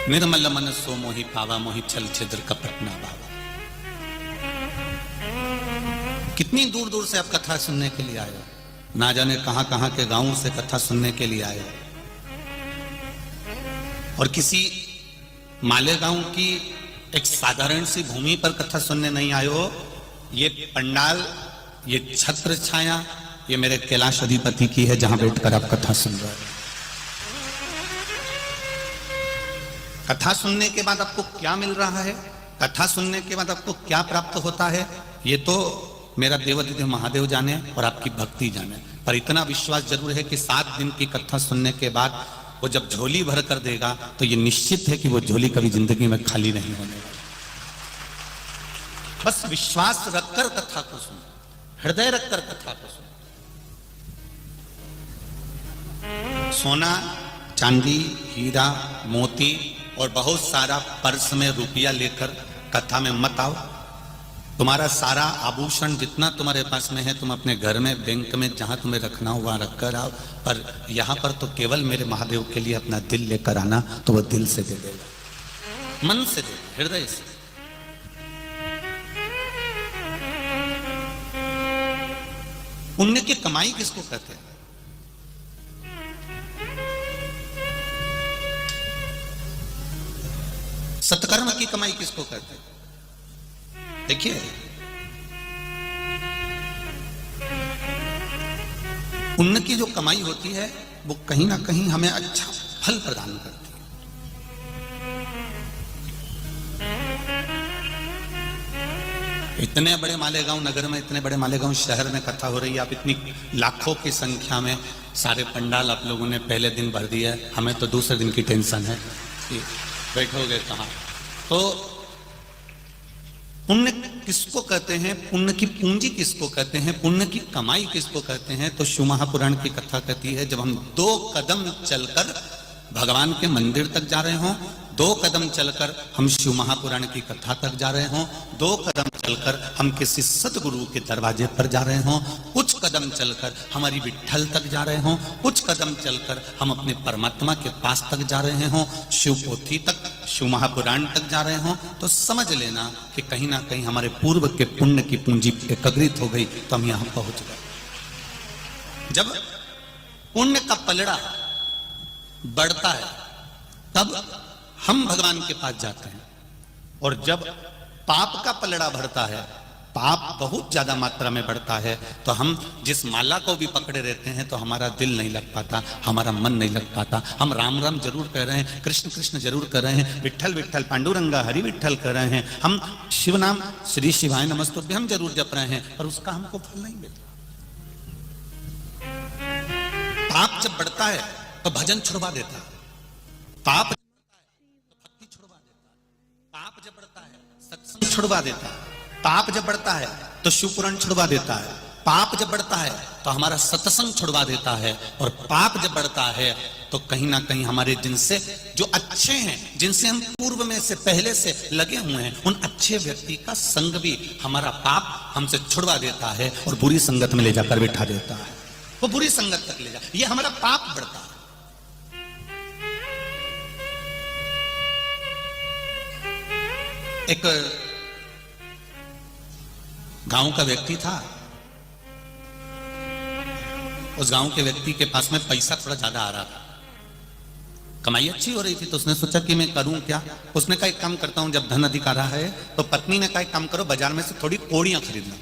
निर्मल मन सो मोहि पावा, मोहि छल छिद्र कपट ना बावा। कितनी दूर दूर से आप कथा सुनने के लिए आए हो, ना जाने कहां कहां के गांवों से कथा सुनने के लिए आए हो, और किसी मालेगांव की एक साधारण सी भूमि पर कथा सुनने नहीं आए हो। ये पंडाल, ये छत्र छाया, ये मेरे कैलाश अधिपति की है, जहां बैठकर आप कथा सुन रहे हो। कथा सुनने के बाद आपको क्या मिल रहा है, कथा सुनने के बाद आपको क्या प्राप्त होता है, ये तो मेरा देवाधिदेव महादेव जाने और आपकी भक्ति जाने। पर इतना विश्वास जरूर है कि 7 दिन की कथा सुनने के बाद वो जब झोली भर कर देगा तो ये निश्चित है कि वो झोली कभी जिंदगी में खाली नहीं होने वाली। बस विश्वास रखकर कथा को सुनो, हृदय रखकर कथा को सुनो। सोना, चांदी, हीरा, मोती और बहुत सारा पर्स में रुपया लेकर कथा में मत आओ। तुम्हारा सारा आभूषण जितना तुम्हारे पास में है तुम अपने घर में, बैंक में, जहां तुम्हें रखना हुआ रख कर आओ। पर यहां पर तो केवल मेरे महादेव के लिए अपना दिल लेकर आना, तो वह दिल से दे देगा, मन से दे, हृदय से। पुण्य की कमाई किसको कहते हैं? सत्कर्म की कमाई किसको कहते हैं? देखिए, पुण्य की जो कमाई होती है वो कहीं ना कहीं हमें अच्छा फल प्रदान करती है। इतने बड़े मालेगांव नगर में, इतने बड़े मालेगांव शहर में कथा हो रही है, आप इतनी लाखों की संख्या में सारे पंडाल आप लोगों ने पहले दिन भर दिया है। हमें तो दूसरे दिन की टेंशन है कि बैठोगे कहां। तो पुण्य किसको कहते हैं, पुण्य की पूंजी किसको कहते हैं, पुण्य की कमाई किसको कहते हैं? तो शिव महापुराण की कथा कहती है, जब हम 2 कदम चलकर भगवान के मंदिर तक जा रहे हों, 2 कदम चलकर हम शिव महापुराण की कथा तक जा रहे हों, 2 कदम चलकर हम किसी सदगुरु के दरवाजे पर जा रहे हों, कुछ कदम चलकर हमारी विट्ठल तक जा रहे हों, कुछ कदम चलकर हम अपने परमात्मा के पास तक जा रहे हों, शिव पोथी तक, शिव महापुराण तक जा रहे हों, तो समझ लेना कि कहीं ना कहीं हमारे पूर्व के पुण्य की पूंजी एकत्रित हो गई, तो हम यहां पहुंच गए। जब पुण्य का पलड़ा बढ़ता है तब हम भगवान के पास जाते हैं, और जब पाप का पलड़ा भरता है, पाप बहुत ज्यादा मात्रा में बढ़ता है, तो हम जिस माला को भी पकड़े रहते हैं तो हमारा दिल नहीं लग पाता, हमारा मन नहीं लग पाता। हम राम राम जरूर कह रहे हैं, कृष्ण कृष्ण जरूर कर रहे हैं, विट्ठल विट्ठल पांडुरंगा हरि विट्ठल कर रहे हैं, हम शिव नाम श्री शिवाय नमस्तुभ्यं हम जरूर जप रहे हैं, पर उसका हमको फल नहीं मिलता। पाप जब बढ़ता है तो भजन छुड़वा देता है, पाप जब बढ़ता है तो भक्ति छुड़वा देता है, पाप जब बढ़ता है सत्संग छुड़वा देता है, पाप जब बढ़ता है तो शिवपुराण छुड़वा देता है, पाप जब बढ़ता है तो हमारा सत्संग छुड़वा देता है, और पाप जब बढ़ता है तो कहीं ना कहीं हमारे जिनसे जो अच्छे हैं, जिनसे हम पूर्व में से पहले से लगे हुए हैं, उन अच्छे व्यक्ति का संग भी हमारा पाप हमसे छुड़वा देता है और बुरी संगत में ले जाकर बिठा देता है, वो बुरी संगत तक ले जा, ये हमारा पाप बढ़ता है। एक गांव का व्यक्ति था, उस गांव के व्यक्ति के पास में पैसा थोड़ा ज्यादा आ रहा था, कमाई अच्छी हो रही थी, तो उसने सोचा कि मैं करूं क्या। उसने कहा एक काम करता हूं, जब धन अधिक आ रहा है तो पत्नी ने कहा एक काम करो, बाजार में से थोड़ी कोड़ियां खरीद लो।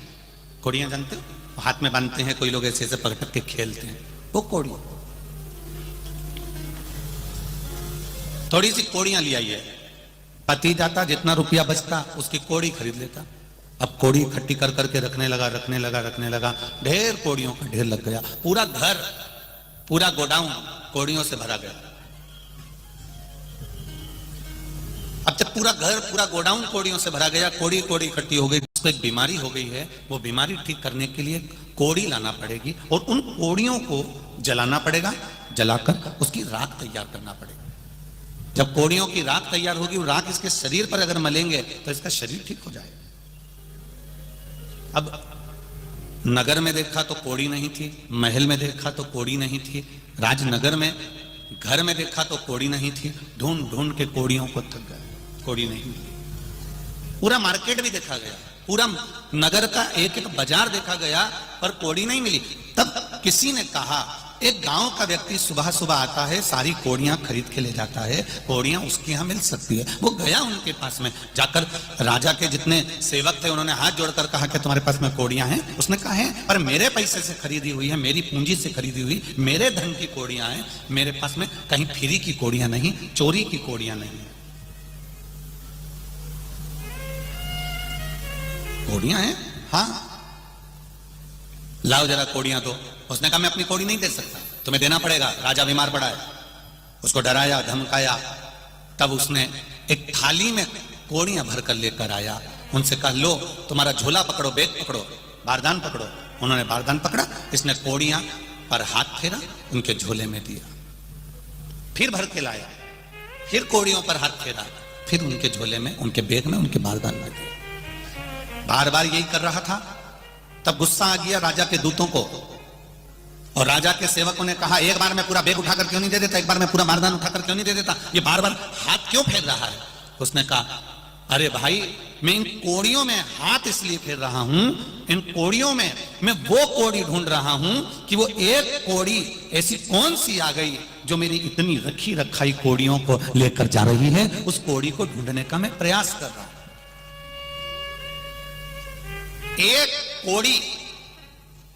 कोड़ियां जानते हो, हाथ में बांधते हैं, कोई लोग ऐसे ऐसे पकड़ के खेलते हैं, वो कोड़ी। थोड़ी सी कोड़ियां ले आई है, पति जाता, जितना रुपया बचता उसकी कोड़ी खरीद लेता। अब कोड़ी इकट्ठी कर करके रखने लगा, ढेर कोड़ियों का ढेर लग गया, पूरा घर, पूरा गोडाउन कोड़ियों से भरा गया। अब जब पूरा घर, पूरा गोडाउन कोड़ियों से भरा गया, कोड़ी कोड़ी इकट्ठी हो गई, उसको एक बीमारी हो गई है, वो बीमारी ठीक करने के लिए कोड़ी लाना पड़ेगी और उन कोड़ियों को जलाना पड़ेगा, जलाकर उसकी राख तैयार करना पड़ेगा। जब कोड़ियों की राख तैयार होगी, वो राख इसके शरीर पर अगर मलेंगे तो इसका शरीर ठीक हो जाएगा। अब नगर में देखा तो कोड़ी नहीं थी, महल में देखा तो कोड़ी नहीं थी, राजनगर में घर में देखा तो कोड़ी नहीं थी, ढूंढ ढूंढ के कोड़ियों को थक गए, कोड़ी नहीं मिली। पूरा मार्केट भी देखा गया, पूरा नगर का एक एक बाजार देखा गया, पर कोड़ी नहीं मिली। तब किसी ने कहा, एक गांव का व्यक्ति सुबह सुबह आता है, सारी कोड़ियां खरीद के ले जाता है, कोड़ियां उसके यहां मिल सकती है। वो गया उनके पास में, जाकर राजा के जितने सेवक थे उन्होंने हाथ जोड़कर कहा कि तुम्हारे पास में कोड़ियां हैं? उसने कहा है, पर मेरे पैसे से खरीदी हुई है, मेरी पूंजी से खरीदी हुई, मेरे धन की कोड़ियां हैं, मेरे पास में कहीं फ्री की कोड़ियां नहीं, चोरी की कोड़ियां नहीं है। कोड़ियां हैं? हाँ, लाओ जरा कोड़ियां दो। उसने कहा मैं अपनी कोड़ी नहीं दे सकता, तुम्हें देना पड़ेगा, राजा बीमार पड़ा है। उसको डराया, धमकाया, तब उसने एक थाली में कोड़ियां भरकर लेकर आया। उनसे कहा लो तुम्हारा झोला पकड़ो, बैग पकड़ो, बारदान पकड़ो। उन्होंने बारदान पकड़ा, इसने कोड़ियां पर हाथ फेरा, उनके झोले में दिया, फिर भर के लाया, फिर कोड़ियों पर हाथ फेरा, फिर उनके झोले में, उनके बैग में, उनके बारदान में दिया। बार बार यही कर रहा था। तब गुस्सा आ गया राजा के दूतों को, और राजा के सेवकों ने कहा, एक बार में पूरा बैग उठाकर क्यों नहीं दे देता, एक बार में पूरा बारदान उठाकर क्यों नहीं दे देता, ये बार बार हाथ क्यों फेर रहा है? उसने कहा, अरे भाई, मैं इन कोड़ियों में हाथ इसलिए फेर रहा हूं, इन कोड़ियों में मैं वो कोड़ी ढूंढ रहा हूं कि वो एक कोड़ी ऐसी कौन सी आ गई जो मेरी इतनी रखी रखाई कोड़ियों को लेकर जा रही है। उस कोड़ी को ढूंढने का मैं प्रयास कर रहा हूं। एक कोड़ी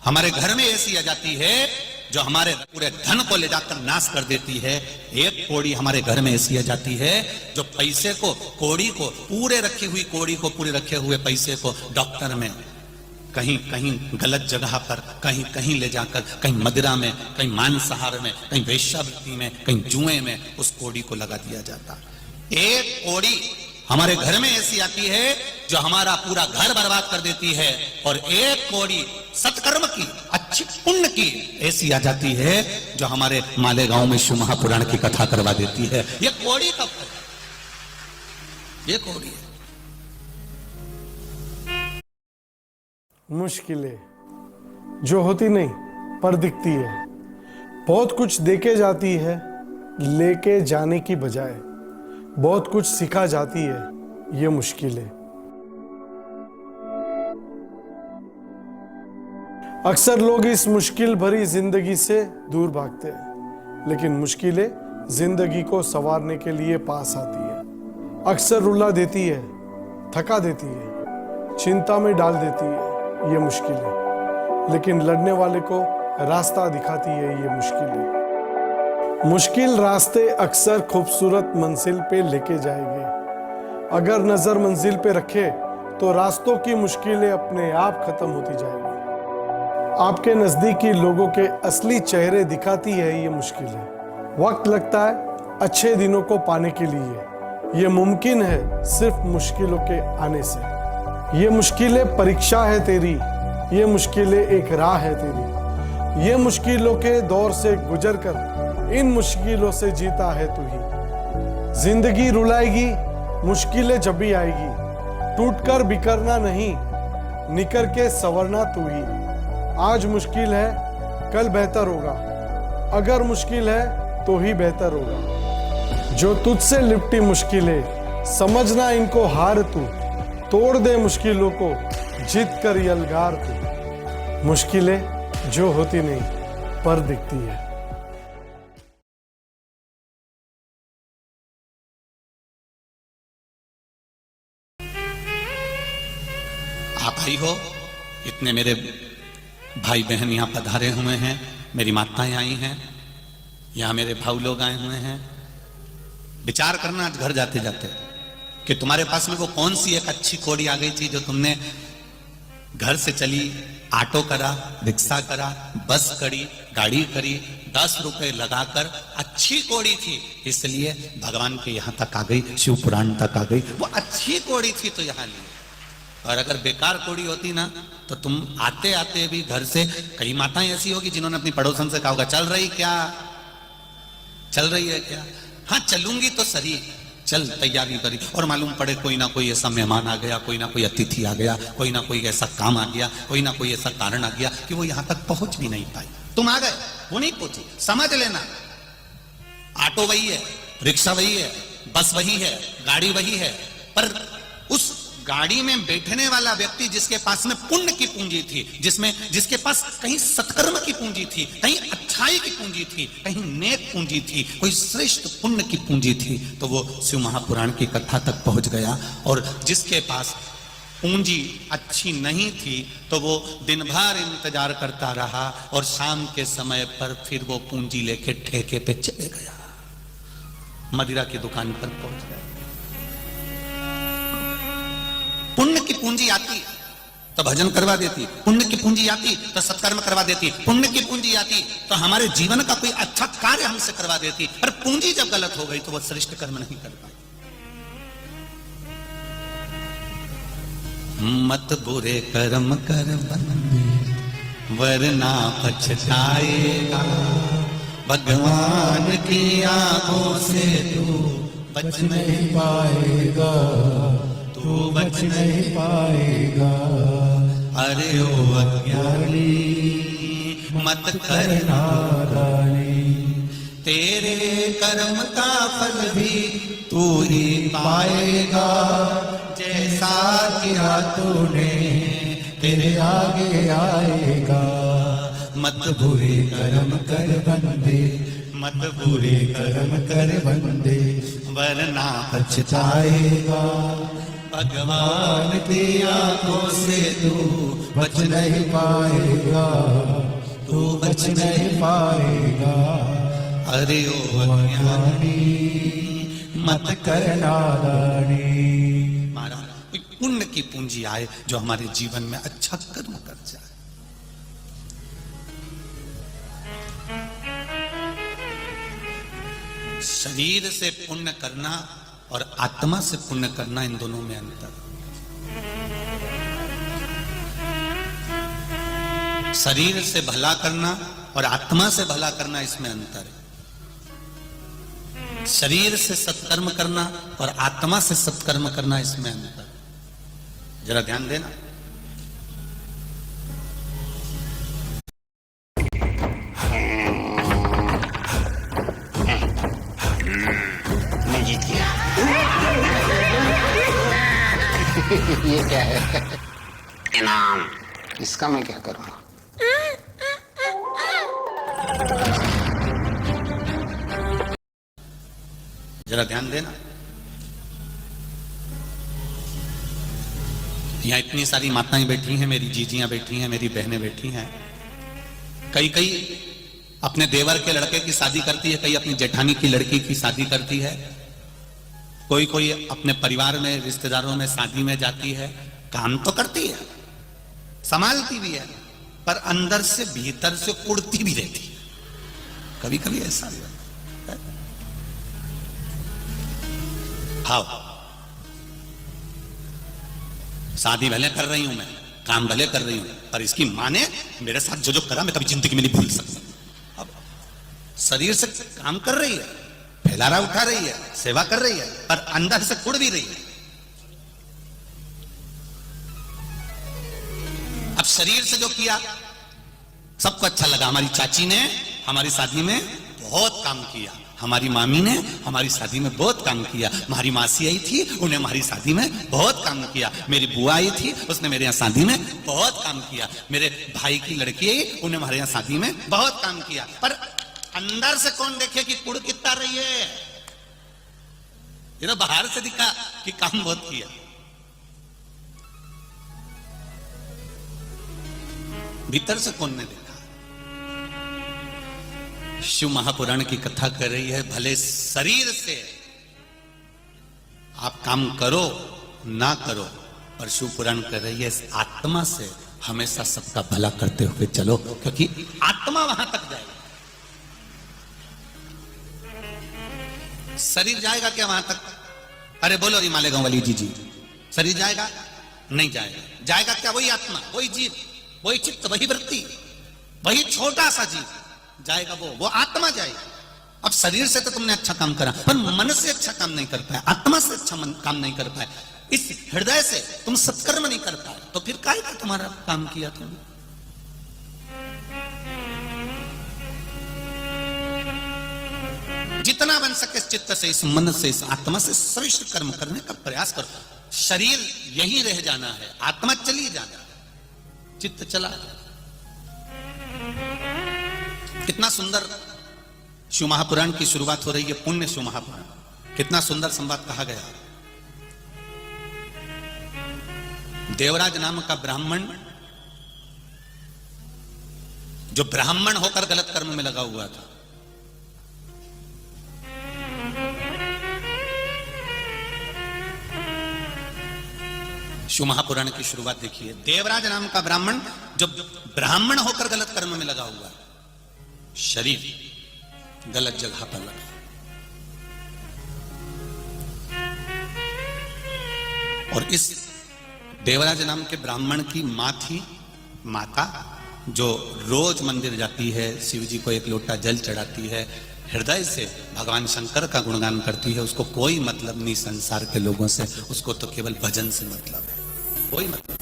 हमारे घर में ऐसी आ जाती है जो हमारे पूरे धन को ले जाकर नाश कर देती है। एक कोड़ी हमारे घर में ऐसी आ जाती है जो पैसे को, कोड़ी को, पूरे रखी हुई कोड़ी को, पूरे रखे हुए पैसे को डॉक्टर में, कहीं कहीं गलत जगह पर, कहीं कहीं ले जाकर, कहीं मदिरा में, कहीं मांसाहार में, कहीं वेश्यावृत्ति में, कहीं जुए में उस कोड़ी को लगा दिया जाता। एक कोड़ी हमारे घर में ऐसी आती है जो हमारा पूरा घर बर्बाद कर देती है, और एक कोड़ी सत्कर्म की, अच्छी पुण्य की ऐसी आ जाती है जो हमारे मालेगांव में शिव महापुराण की कथा करवा देती है। ये कोड़ी का फल, ये कोड़ी है। मुश्किलें जो होती नहीं पर दिखती है, बहुत कुछ देके जाती है लेके जाने की बजाय, बहुत कुछ सिखा जाती है ये मुश्किलें। अक्सर लोग इस मुश्किल भरी जिंदगी से दूर भागते हैं, लेकिन मुश्किलें जिंदगी को संवारने के लिए पास आती है। अक्सर रुला देती है, थका देती है, चिंता में डाल देती है ये मुश्किलें, लेकिन लड़ने वाले को रास्ता दिखाती है ये मुश्किलें। मुश्किल रास्ते अक्सर खूबसूरत मंजिल पे लेके जाएंगे। अगर नजर मंजिल पे रखे तो रास्तों की मुश्किलें अपने आप खत्म होती जाएगी। आपके नजदीकी लोगों के असली चेहरे दिखाती है ये मुश्किलें। वक्त लगता है अच्छे दिनों को पाने के लिए, ये मुमकिन है सिर्फ मुश्किलों के आने से। ये मुश्किलें परीक्षा है तेरी, ये मुश्किलें एक राह है तेरी। ये मुश्किलों के दौर से गुजर कर इन मुश्किलों से जीता है तू ही। जिंदगी रुलाएगी, मुश्किलें जब भी आएगी, टूटकर बिखरना नहीं, निकर के संवरना तू ही। आज मुश्किल है, कल बेहतर होगा, अगर मुश्किल है तो ही बेहतर होगा। जो तुझसे लिपटी मुश्किलें, समझना इनको हार तू, तोड़ दे मुश्किलों को, जीत कर यलगार तू। मुश्किलें जो होती नहीं पर दिखती है। आप आई हो, इतने मेरे भाई बहन यहाँ पधारे हुए हैं, मेरी माताएं आई हैं, यहाँ मेरे भाऊ लोग आए हुए हैं। विचार करना आज घर जाते जाते कि तुम्हारे पास में वो कौन सी एक अच्छी कोड़ी आ गई थी जो तुमने घर से चली, ऑटो करा, रिक्शा करा, बस करी, गाड़ी करी, 10 रुपए लगाकर अच्छी कोड़ी थी, इसलिए भगवान के यहाँ तक आ गई, शिव पुराण तक आ गई। वो अच्छी कोड़ी थी तो यहाँ ली। और अगर बेकार कोड़ी होती ना तो तुम आते आते भी घर से, कई माताएं ऐसी होगी जिन्होंने अपनी पड़ोसन से कहा होगा, चल रही क्या, चल रही है क्या? हाँ चलूंगी तो सही, चल तैयारी करी, और मालूम पड़े कोई ना कोई ऐसा मेहमान आ गया, कोई ना कोई अतिथि आ गया, कोई ना कोई ऐसा काम आ गया, कोई ना कोई ऐसा कारण आ गया कि वो यहां तक पहुंच भी नहीं पाई। तुम आ गए, वो नहीं पहुंची, समझ लेना ऑटो वही है, रिक्शा वही है, बस वही है, गाड़ी वही है, पर उस गाड़ी में बैठने वाला व्यक्ति जिसके पास में पुण्य की पूंजी थी, जिसके पास कहीं सत्कर्म की पूंजी थी, कहीं अच्छाई की पूंजी थी, कहीं नेक पूंजी थी, कोई श्रेष्ठ पुण्य की पूंजी थी, तो वो शिव महापुराण की कथा तक पहुंच गया। और जिसके पास पूंजी अच्छी नहीं थी तो वो दिन भर इंतजार करता रहा और शाम के समय पर फिर वो पूंजी लेके ठेके पे चले गया, मदिरा की दुकान पर पहुंच गया। पुण्य की पूंजी आती तो भजन करवा देती, पुण्य की पूंजी आती तो सत्कर्म करवा देती, पुण्य की पूंजी आती तो हमारे जीवन का कोई अच्छा कार्य हमसे करवा देती, पर पूंजी जब गलत हो गई तो वो श्रेष्ठ कर्म नहीं कर पाई। मत बुरे कर्म कर बंदे वरना पछताएगा, भगवान की आंखों से तू बच नहीं पाएगा, तू बच नहीं पाएगा। अरे ओ अज्ञानी मत कर नादानी, तेरे कर्म का फल भी तू ही पाएगा, जैसा किया तूने तेरे आगे आएगा। मत बुरे कर्म कर बंदे, मत बुरे कर्म कर बंदे वरना पछताएगा, भगवान की आंखों से तू बच नहीं पाएगा, तू बच नहीं पाएगा। अरे ओ अज्ञानी मत कर नादानी। महाराज कोई पुण्य की पूंजी आए जो हमारे जीवन में अच्छा कर्म कर जाए। शरीर से पुण्य करना और आत्मा से पुण्य करना, इन दोनों में अंतर। शरीर से भला करना और आत्मा से भला करना, इसमें अंतर है। शरीर से सत्कर्म करना और आत्मा से सत्कर्म करना, इसमें अंतर है। जरा ध्यान देना। ये क्या है? इनाम। इसका मैं क्या करूंगा? जरा ध्यान देना। यहां इतनी सारी माताएं बैठी हैं, मेरी जीजियां बैठी हैं, मेरी बहनें बैठी हैं। कई अपने देवर के लड़के की शादी करती है, कई अपनी जेठानी की लड़की की शादी करती है, कोई अपने परिवार में रिश्तेदारों में शादी में जाती है। काम तो करती है, संभालती भी है, पर अंदर से भीतर से उड़ती भी रहती है। कभी कभी ऐसा भी होता है। हाँ, शादी भले कर रही हूं मैं, काम भले कर रही हूं, पर इसकी मां ने मेरे साथ जो जो करा मैं कभी जिंदगी में नहीं भूल सकता। अब शरीर से काम कर रही है, फैलारा उठा रही है, सेवा कर रही है, पर अंदर से उड़ भी रही है। अब शरीर से जो किया सबको अच्छा लगा। हमारी चाची ने हमारी शादी में बहुत काम किया, हमारी मामी ने हमारी शादी में बहुत काम किया, हमारी मासी आई थी, उन्हें हमारी शादी में बहुत काम किया, मेरी बुआ आई थी, उसने मेरे यहाँ शादी में बहुत काम किया, मेरे भाई की लड़की आई, उन्हें हमारे यहाँ शादी में बहुत काम किया। पर अंदर से कौन देखे कि कुड़ कितना रही है? ये तो बाहर से दिखा कि काम बहुत किया। भीतर से कौन ने देखा? शिव महापुराण की कथा कर रही है, भले शरीर से आप काम करो ना करो, पर शिव पुराण कर रही है आत्मा से हमेशा सबका भला करते हुए चलो, क्योंकि आत्मा वहां तक जाएगी। शरीर जाएगा क्या वहां तक? अरे बोलो री मालेगांव वाली जी, शरीर जाएगा? नहीं जाएगा। जाएगा क्या? वही आत्मा, वही जीव, वही चित्त, वही वृत्ति, वही छोटा सा जीव जाएगा, वो आत्मा जाएगी। अब शरीर से तो तुमने अच्छा काम करा, पर मन से अच्छा काम नहीं कर पाए, आत्मा से अच्छा काम नहीं कर पाए, इस हृदय से तुम सत्कर्म नहीं कर पाए, तो फिर काहे का तुम्हारा काम किया तुमने? जितना बन सके इस चित्त से, इस मन से, इस आत्मा से श्रेष्ठ कर्म करने का प्रयास करो। शरीर यही रह जाना है, आत्मा चली जाना है, चित्त चला। कितना सुंदर शिव महापुराण की शुरुआत हो रही है, पुण्य शिव महापुराण। कितना सुंदर संवाद कहा गया। देवराज नाम का ब्राह्मण, जो ब्राह्मण होकर गलत कर्म में लगा हुआ था, शिव महापुराण की शुरुआत देखिए। देवराज नाम का ब्राह्मण जो ब्राह्मण होकर गलत कर्म में लगा हुआ, शरीर गलत जगह पर लगा। और इस देवराज नाम के ब्राह्मण की मां थी, माता, जो रोज मंदिर जाती है, शिव जी को एक लोटा जल चढ़ाती है, हृदय से भगवान शंकर का गुणगान करती है। उसको कोई मतलब नहीं संसार के लोगों से, उसको तो केवल भजन से मतलब है, कोई मतलब।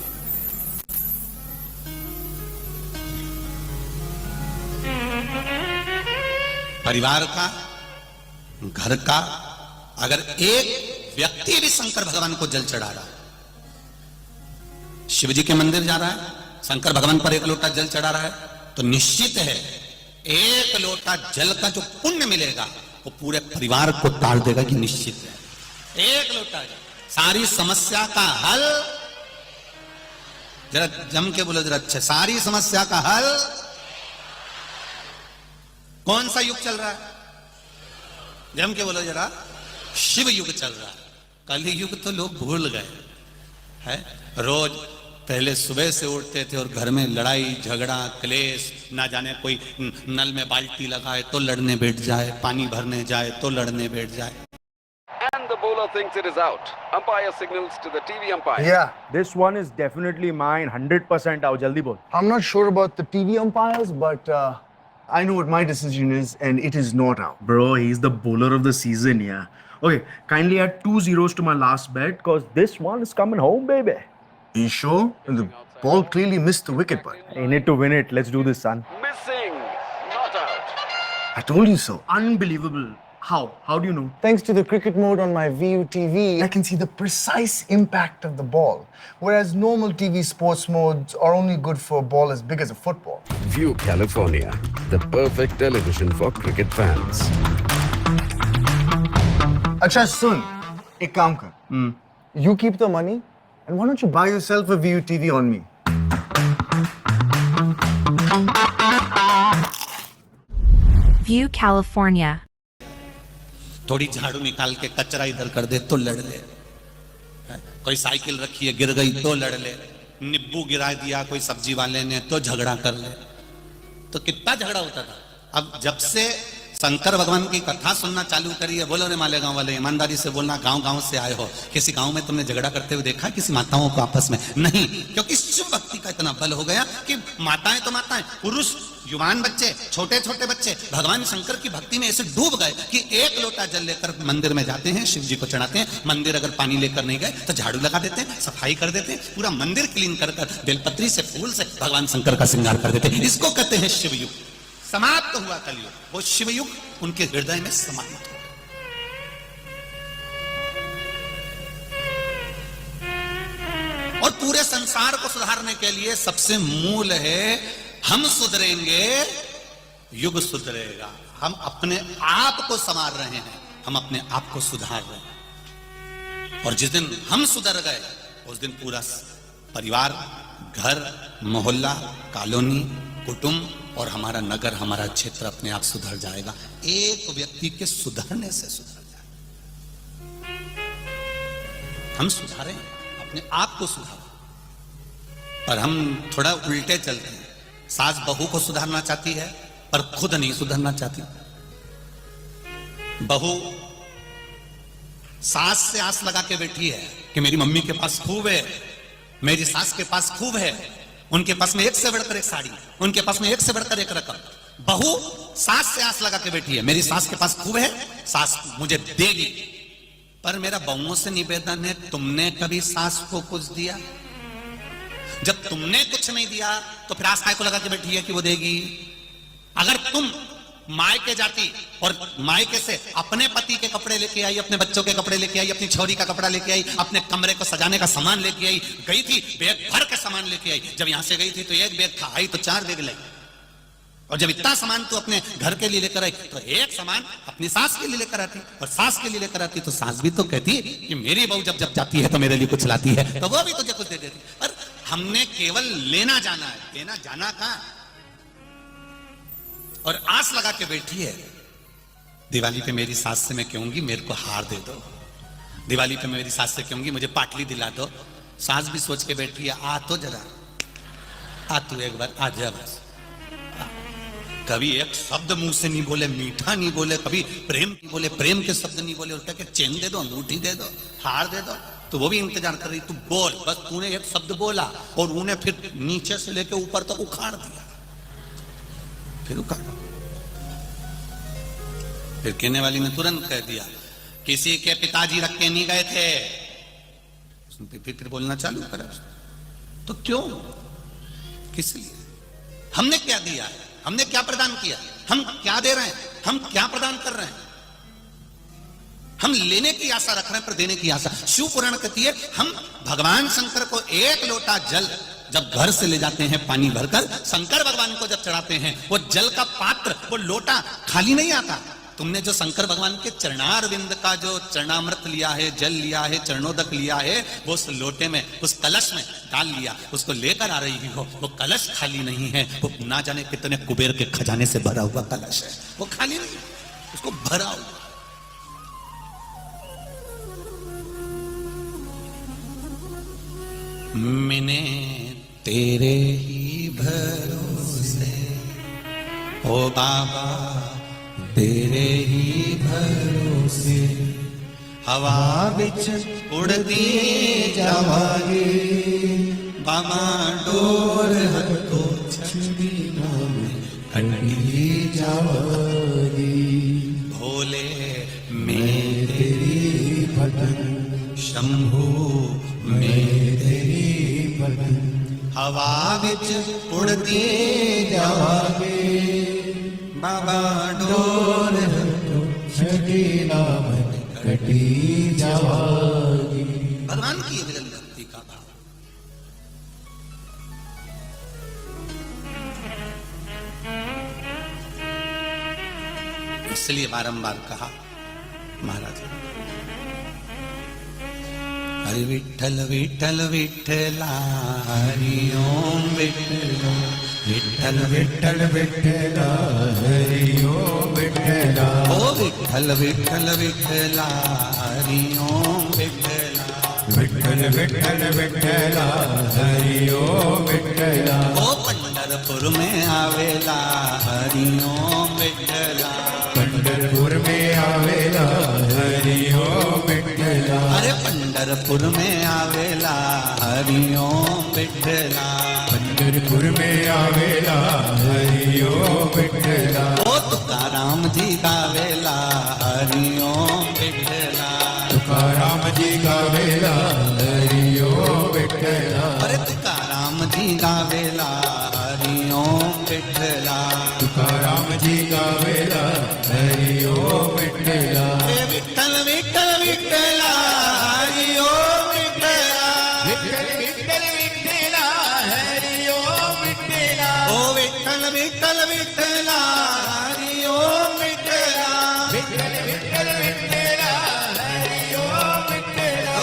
परिवार का, घर का, अगर एक व्यक्ति भी शंकर भगवान को जल चढ़ा रहा है, शिव जी के मंदिर जा रहा है, शंकर भगवान पर एक लोटा जल चढ़ा रहा है, तो निश्चित है एक लोटा जल का जो पुण्य मिलेगा वो पूरे परिवार को टाल देगा, कि निश्चित है। एक लोटा जल, सारी समस्या का हल, जरा जम के बोलो जरा अच्छे, सारी समस्या का हल। कौन सा युग चल रहा है? जम के बोलो जरा, शिव युग चल रहा है। कलि युग तो लोग भूल गए है। रोज पहले सुबह से उठते थे और घर में लड़ाई झगड़ा क्लेश, ना जाने कोई नल में बाल्टी लगाए तो लड़ने बैठ जाए, पानी भरने जाए तो लड़ने बैठ जाए। And the bowler thinks it is out. Umpire signals to the TV umpire. Yeah, this one is definitely mine, 100% out. Jaldi bol. I'm not sure about the TV umpires, but I know what my decision is, and it is not out. Bro, he's the bowler of the season, yeah. Okay, kindly add 2 zeros to my last bet, because this one is coming home, baby. You sure? And the ball clearly missed the wicket, but In it to win it. Let's do this, son. Missing. Not out. I told you so. Unbelievable. How? How do you know? Thanks to the cricket mode on my View TV, I can see the precise impact of the ball. Whereas normal TV sports modes are only good for a ball as big as a football. View California, the perfect television for cricket fans. Akshay, sun, ek kaam kar. You keep the money, and why don't you buy yourself a View TV on me? View California. थोड़ी झाड़ू निकाल के कचरा इधर कर दे तो लड़ ले, कोई साइकिल रखी है गिर गई तो लड़ ले, नींबू गिरा दिया कोई सब्जी वाले ने तो झगड़ा कर ले। तो कितना झगड़ा होता था। अब जब से शंकर भगवान की कथा सुनना चालू करी है, बोलो रे मालेगांव वाले, ईमानदारी से बोलना, गांव गांव से आए हो, किसी गांव में तुमने झगड़ा करते हुए देखा किसी माताओं को आपस में? नहीं, क्योंकि शिव भक्ति का इतना बल हो गया कि माताएं तो माताएं, पुरुष, युवान बच्चे, छोटे छोटे बच्चे भगवान शंकर की भक्ति में ऐसे डूब गए कि एक लोटा जल लेकर मंदिर में जाते हैं, शिव जी को चढ़ाते हैं। मंदिर अगर पानी लेकर नहीं गए तो झाड़ू लगा देते हैं, सफाई कर देते हैं, पूरा मंदिर क्लीन कर बेलपत्री से फूल से भगवान शंकर का श्रृंगार कर देते हैं। इसको कहते हैं शिवयुग। समाप्त हुआ कलयुग, वो शिवयुग उनके हृदय में समाहित हो। और पूरे संसार को सुधारने के लिए सबसे मूल है, हम सुधरेंगे युग सुधरेगा। हम अपने आप को संवार रहे हैं, हम अपने आप को सुधार रहे हैं। और जिस दिन हम सुधर गए उस दिन पूरा परिवार, घर, मोहल्ला, कॉलोनी, कुटुंब और हमारा नगर, हमारा क्षेत्र अपने आप सुधर जाएगा। एक व्यक्ति के सुधरने से सुधर जाएगा। हम सुधारें, अपने आप को सुधारें, पर हम थोड़ा उल्टे चलते हैं। सास बहू को सुधारना चाहती है पर खुद नहीं सुधरना चाहती। बहू सास से आस लगा के बैठी है कि मेरी मम्मी के पास खूब है, मेरी सास के पास खूब है, उनके पास में एक से बढ़कर एक साड़ी, उनके पास में एक से बढ़कर एक रकम। बहू सास से आस लगा के बैठी है, मेरी सास के पास खूब है, सास मुझे देगी। पर मेरा बहुओं से निवेदन है, तुमने कभी सास को कुछ दिया? जब तुमने कुछ नहीं दिया तो फिर आस काय को लगा के बैठी है कि वो देगी? अगर तुम मायके जाती और मायके से अपने पति के कपड़े लेके आई, अपने बच्चों के कपड़े लेके आई, अपनी छोरी का कपड़ा लेके आई, अपने कमरे को सजाने का सामान लेके आई, गई थी बैग भर के सामान लेके आई। जब यहां से गई थी तो एक बैग था, आई तो 4 बैग लाई। और जब इतना सामान तू अपने घर के लिए लेकर आई तो एक सामान अपनी सास के लिए लेकर आती, और सास के लिए लेकर आती तो सास भी तो कहती कि मेरी बहू जब जब जाती है तो मेरे लिए कुछ लाती है, तो वो भी तुझे कुछ दे देती। पर हमने केवल लेना जाना है, देना जाना कहां। और आस लगा के बैठी है, दिवाली पे मेरी सास से मैं कहूंगी मेरे को हार दे दो, दिवाली पे मेरी सास से कहूंगी मुझे पाटली दिला दो। सास भी सोच के बैठी है, आ तो जरा, आ तू एक बार आ जा बस। कभी एक शब्द मुंह से नहीं बोले, मीठा नहीं बोले, कभी प्रेम नहीं बोले, प्रेम के शब्द नहीं बोले, उसका क्या चेन दे दो, अंगूठी दे दो, हार दे दो। तो वो भी इंतजार कर रही, तू बोल, बस तूने एक शब्द बोला और उन्हें फिर नीचे से लेके ऊपर तक उखाड़ दिया, फिर उखाड़ा। फिर कहने वाली ने तुरंत कह दिया किसी के पिताजी रख के नहीं गए थे। फिर बोलना चालू करा, तो क्यों, किस लिए, हमने क्या दिया है, हमने क्या प्रदान किया, हम क्या दे रहे हैं, हम क्या प्रदान कर रहे हैं। हम लेने की आशा रख रहे हैं पर देने की आशा। शिव पुराण कहती है हम भगवान शंकर को एक लोटा जल जब घर से ले जाते हैं पानी भरकर, शंकर भगवान को जब चढ़ाते हैं, वो जल का पात्र, वो लोटा खाली नहीं आता। तुमने जो शंकर भगवान के चरणारविंद का जो चरणामृत लिया है, जल लिया है, चरणोदक लिया है, वो उस लोटे में, उस कलश में डाल लिया, उसको लेकर आ रही हो। वो कलश खाली नहीं है, वो ना जाने कितने कुबेर के खजाने से भरा हुआ कलश है, वो खाली नहीं, उसको भरा हुआ। मैंने तेरे ही भरोसे ओ बाबा, तेरे ही भरोसे हवा बिच उड़ती जावागे, बाबा डोर हतो छड़ी में कंडी जावागी। भोले मैं तेरी भगन, शंभू मैं तेरी भगन, हवा बिच उड़ती जावागे, बाबा डोर कटी जावागी। भगवान की विरल भक्ति का भाव। इसलिए बारंबार कहा महाराज, हरि विठ्ठल विठ्ठल विठ्ठला, हरि ओम विठ्ठल विठ्ठल विठ्ठल विठ्ठला, हरि ओम विठ्ठला। ओ विठ्ठल विठ्ठल विठ्ठला, हरि ओम विठ्ठला, विठ्ठल विठ्ठल विठ्ठला, हरि ओम विठ्ठला। ओ पंढरपुर में आवेला, हरि ओम विठ्ठला, पंढरपुर में आवेला, हरि ओम विठ्ठला। अरे पंढरपुर में आवेला, हरि ओम विठ्ठला, पंढरपुर में आवेला, हरि ओम विठ्ठला। ओ तुकाराम जी गावेला, हरि ओम विठ्ठला, तुकाराम जी गावेला, हरि ओम विठ्ठला। अरे तुकाराम जी गावेला, हरि ओम विठ्ठला, तुकाराम जी गावेला, हरि ओम विठ्ठला। विठ्ठल विठ्ठल विठ्ठला, हरि ओम विठ्ठला, विठ्ठल विठ्ठल विठ्ठला, हरि ओम विठ्ठला। ओ विठ्ठल विठ्ठल विठ्ठला, हरि ओम विठ्ठला, विठ्ठल विठ्ठल विठ्ठला, हरि ओम विठ्ठला।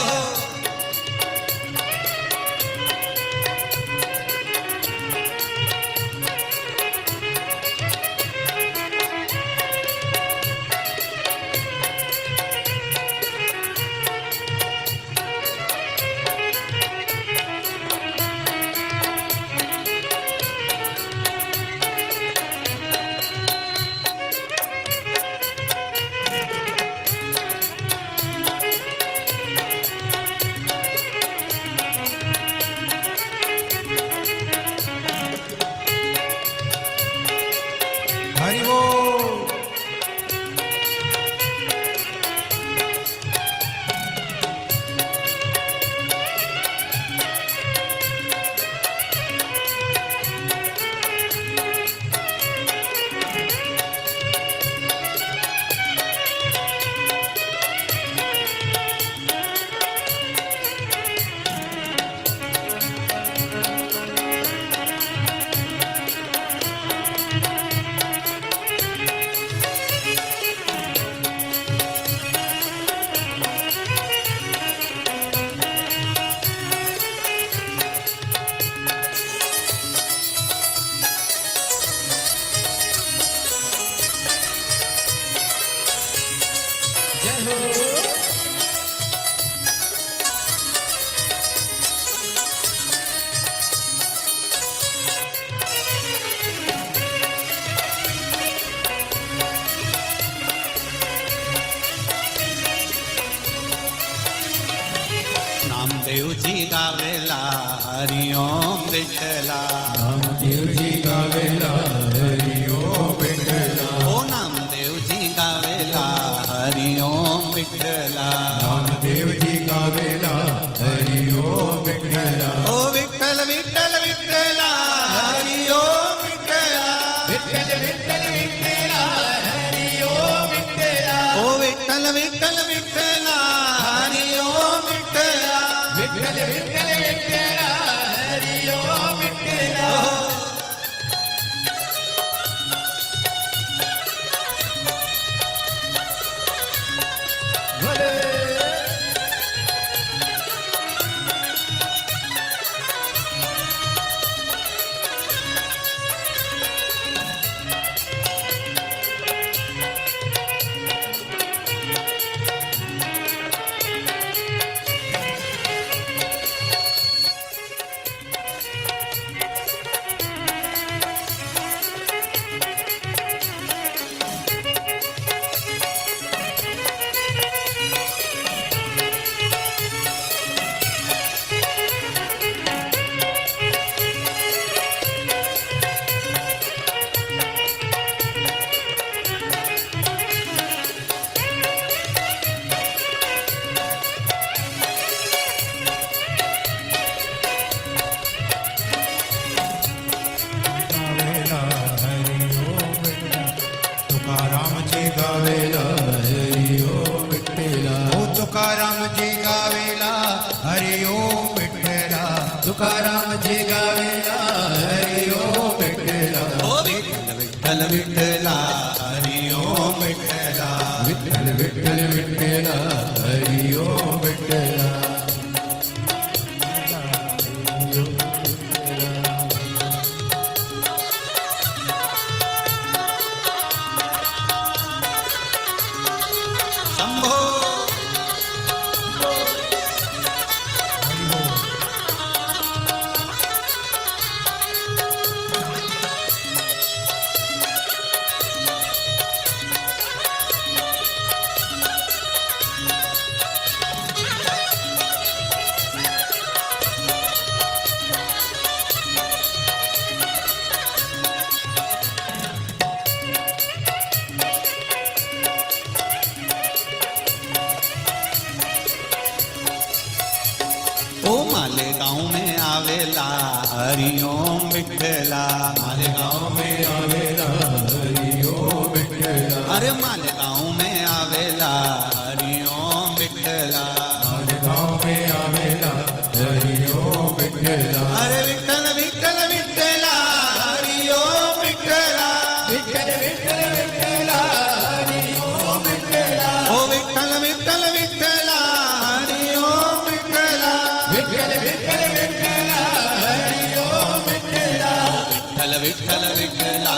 नामदेव जी गावेला हरि ओम विठला, नामदेव जी गावेला हरि ओम विठला, ओ नामदेव जी गावेला हरि ओम विठला, नामदेव जी गावेला हरि ओम विठला, ओ विठ्ठल विठ्ठल विठ्ठला हरि ओम विठला, विठ्ठल विठ्ठल विठ्ठला हरि ओम विठला, ओ विठ्ठल विठ्ठल विठ्ठला हरि ओम विठला, विठ्ठल विठ्ठल विठ्ठला हरि ओम विठला, तुकाराम जी गावेला हरि ओम विठला, तुकाराम जी गावेला हरि ओम विठला, ओ विठ्ठल विठ्ठल विठ्ठला हरि ओम विठला, विठ्ठल विठ्ठल विठ्ठला हरि ओम विठला, शंभो ओ मालेगांव में आवेला हरि ओम विठला, मालेगांव में आवेला हरि ओम विठला, अरे मालेगांव में आवेला हरि ओम विठला, मालेगांव में आवेला हरि ओम विठला, अरे विठ्ठल विठ्ठल विठ्ठला हरि ओम विठला, विठ्ठल विठ्ठल विठ्ठला हरि ओम विठला, ओ विठ्ठल विठ्ठल विठ्ठला हरि ओम विठला, विठ्ठल विठ्ठल विठ्ठला हरि ओम विठला, विठ्ठल विठ्ठल विठ्ठला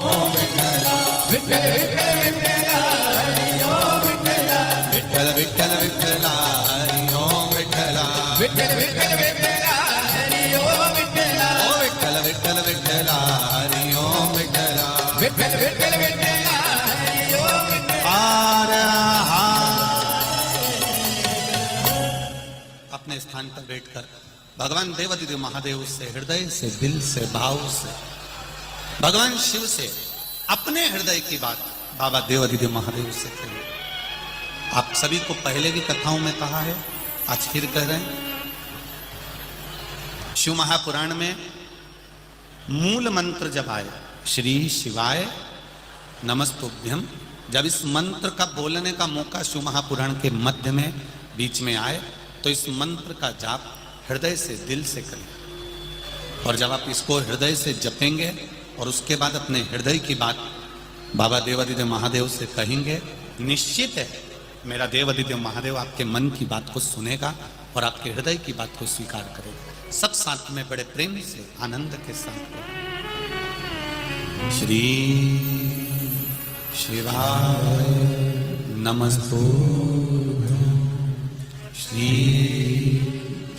ओम विठला, विठ्ठल विठ्ठल विठ्ठला हरि ओम विठला, विठ्ठल विठ्ठल विठ्ठला हरि ओम विठला, विठ्ठल विठ्ठल विठ्ठला हरि ओम विठला, ओ विठ्ठल विठ्ठल विठ्ठला हरि ओम विठला, विठ्ठल विठ्ठल विठ्ठला हरि ओम विठला, हर अपने स्थान पर बैठकर भगवान देवादिदेव महादेव से हृदय से दिल से भाव से भगवान शिव से अपने हृदय की बात बाबा देवादिदेव महादेव से कहिए। आप सभी को पहले की कथाओं में कहा है, आज फिर कह रहे हैं। शिव महापुराण में मूल मंत्र जब आए श्री शिवाय नमस्तुभ्यम, जब इस मंत्र का बोलने का मौका शिव महापुराण के मध्य में बीच में आए तो इस मंत्र का जाप हृदय से दिल से करें, और जब आप इसको हृदय से जपेंगे और उसके बाद अपने हृदय की बात बाबा देवादिदेव महादेव से कहेंगे, निश्चित है मेरा देवादिदेव महादेव आपके मन की बात को सुनेगा और आपके हृदय की बात को स्वीकार करेगा। सब साथ में बड़े प्रेम से आनंद के साथ श्री शिवाय नमस्तु श्री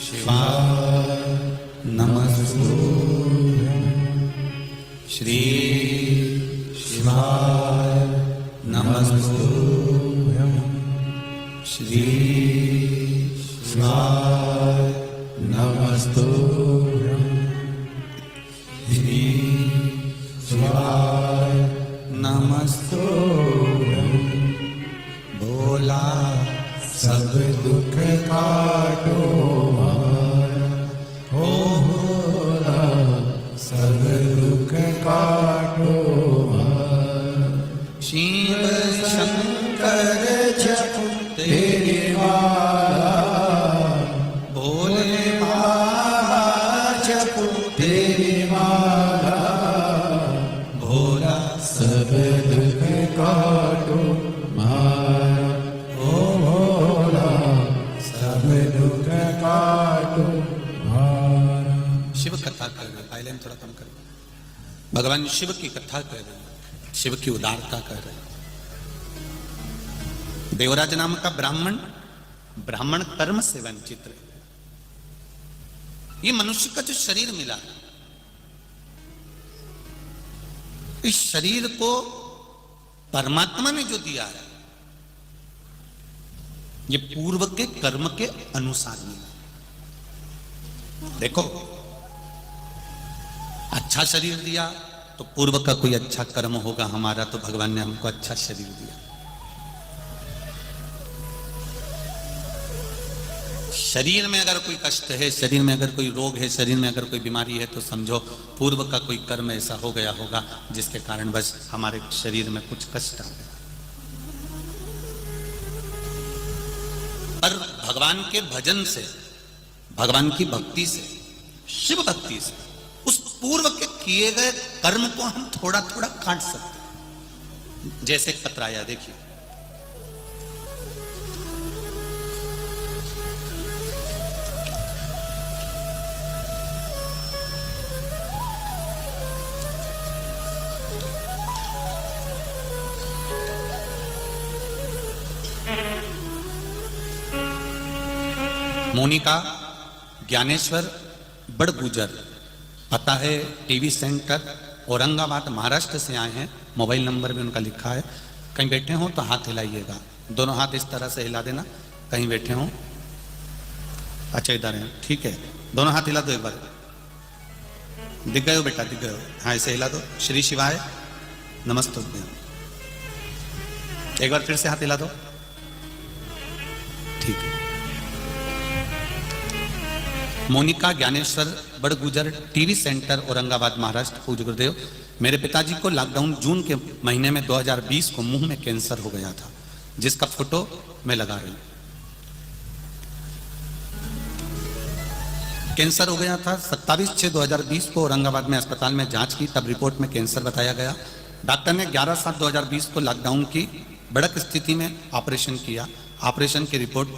शिवाय नमस्तु श्री शिवाय नमस्तु श्री शिवाय नमस्तु श्री शिवाय नमस्तु भोला सब दुख काटो हो भोला सब दुख काटो शिव शंकर जप तेरी माला भोले बाबा जप तेरी माला भोला सब दुख काटो मारा ओ भोला सब दुख काटो मारा। शिव कथा कर रहे, वायलिन थोड़ा कम कर। भगवान शिव की कथा कर रहे, शिव की उदारता कर रहे। देवराज नाम का ब्राह्मण कर्म से वंचित रहे। ये मनुष्य का जो शरीर मिला, इस शरीर को परमात्मा ने जो दिया है, ये पूर्व के कर्म के अनुसार मिला। देखो, अच्छा शरीर दिया तो पूर्व का कोई अच्छा कर्म होगा हमारा, तो भगवान ने हमको अच्छा शरीर दिया। शरीर में अगर कोई कष्ट है, शरीर में अगर कोई रोग है, शरीर में अगर कोई बीमारी है, तो समझो पूर्व का कोई कर्म ऐसा हो गया होगा जिसके कारण बस हमारे शरीर में कुछ कष्ट आ गया। पर भगवान के भजन से, भगवान की भक्ति से, शिव भक्ति से उस पूर्व के किए गए कर्म को हम थोड़ा थोड़ा काट सकते हैं। जैसे कतराया, देखिए मोनिका ज्ञानेश्वर बड़गुजर, पता है टीवी सेंटर औरंगाबाद महाराष्ट्र से आए हैं। मोबाइल नंबर भी उनका लिखा है। कहीं बैठे हो तो हाथ हिलाइएगा, दोनों हाथ इस तरह से हिला देना। कहीं बैठे हो, अच्छा इधर है, ठीक है, दोनों हाथ हिला दो एक बार। दिख गए हो बेटा, दिख गए हो, हाँ ऐसे हिला दो। श्री शिवाय नमस्ते, एक बार फिर से हाथ हिला दो, ठीक है। Monika Dnyaneshwar Badgujar, TV centre Aurangabad Maharashtra. पूज्य गुरुदेव, मेरे पिताजी को लॉकडाउन जून के महीने में 2020 को मुंह में कैंसर हो गया था, जिसका फोटो मैं लगा रही हूं। कैंसर हो गया था 27/6/2020 को औरंगाबाद में अस्पताल में जांच की, तब रिपोर्ट में कैंसर बताया गया। डॉक्टर ने 11/7/2020 को लॉकडाउन की बड़क स्थिति में ऑपरेशन किया। ऑपरेशन की रिपोर्ट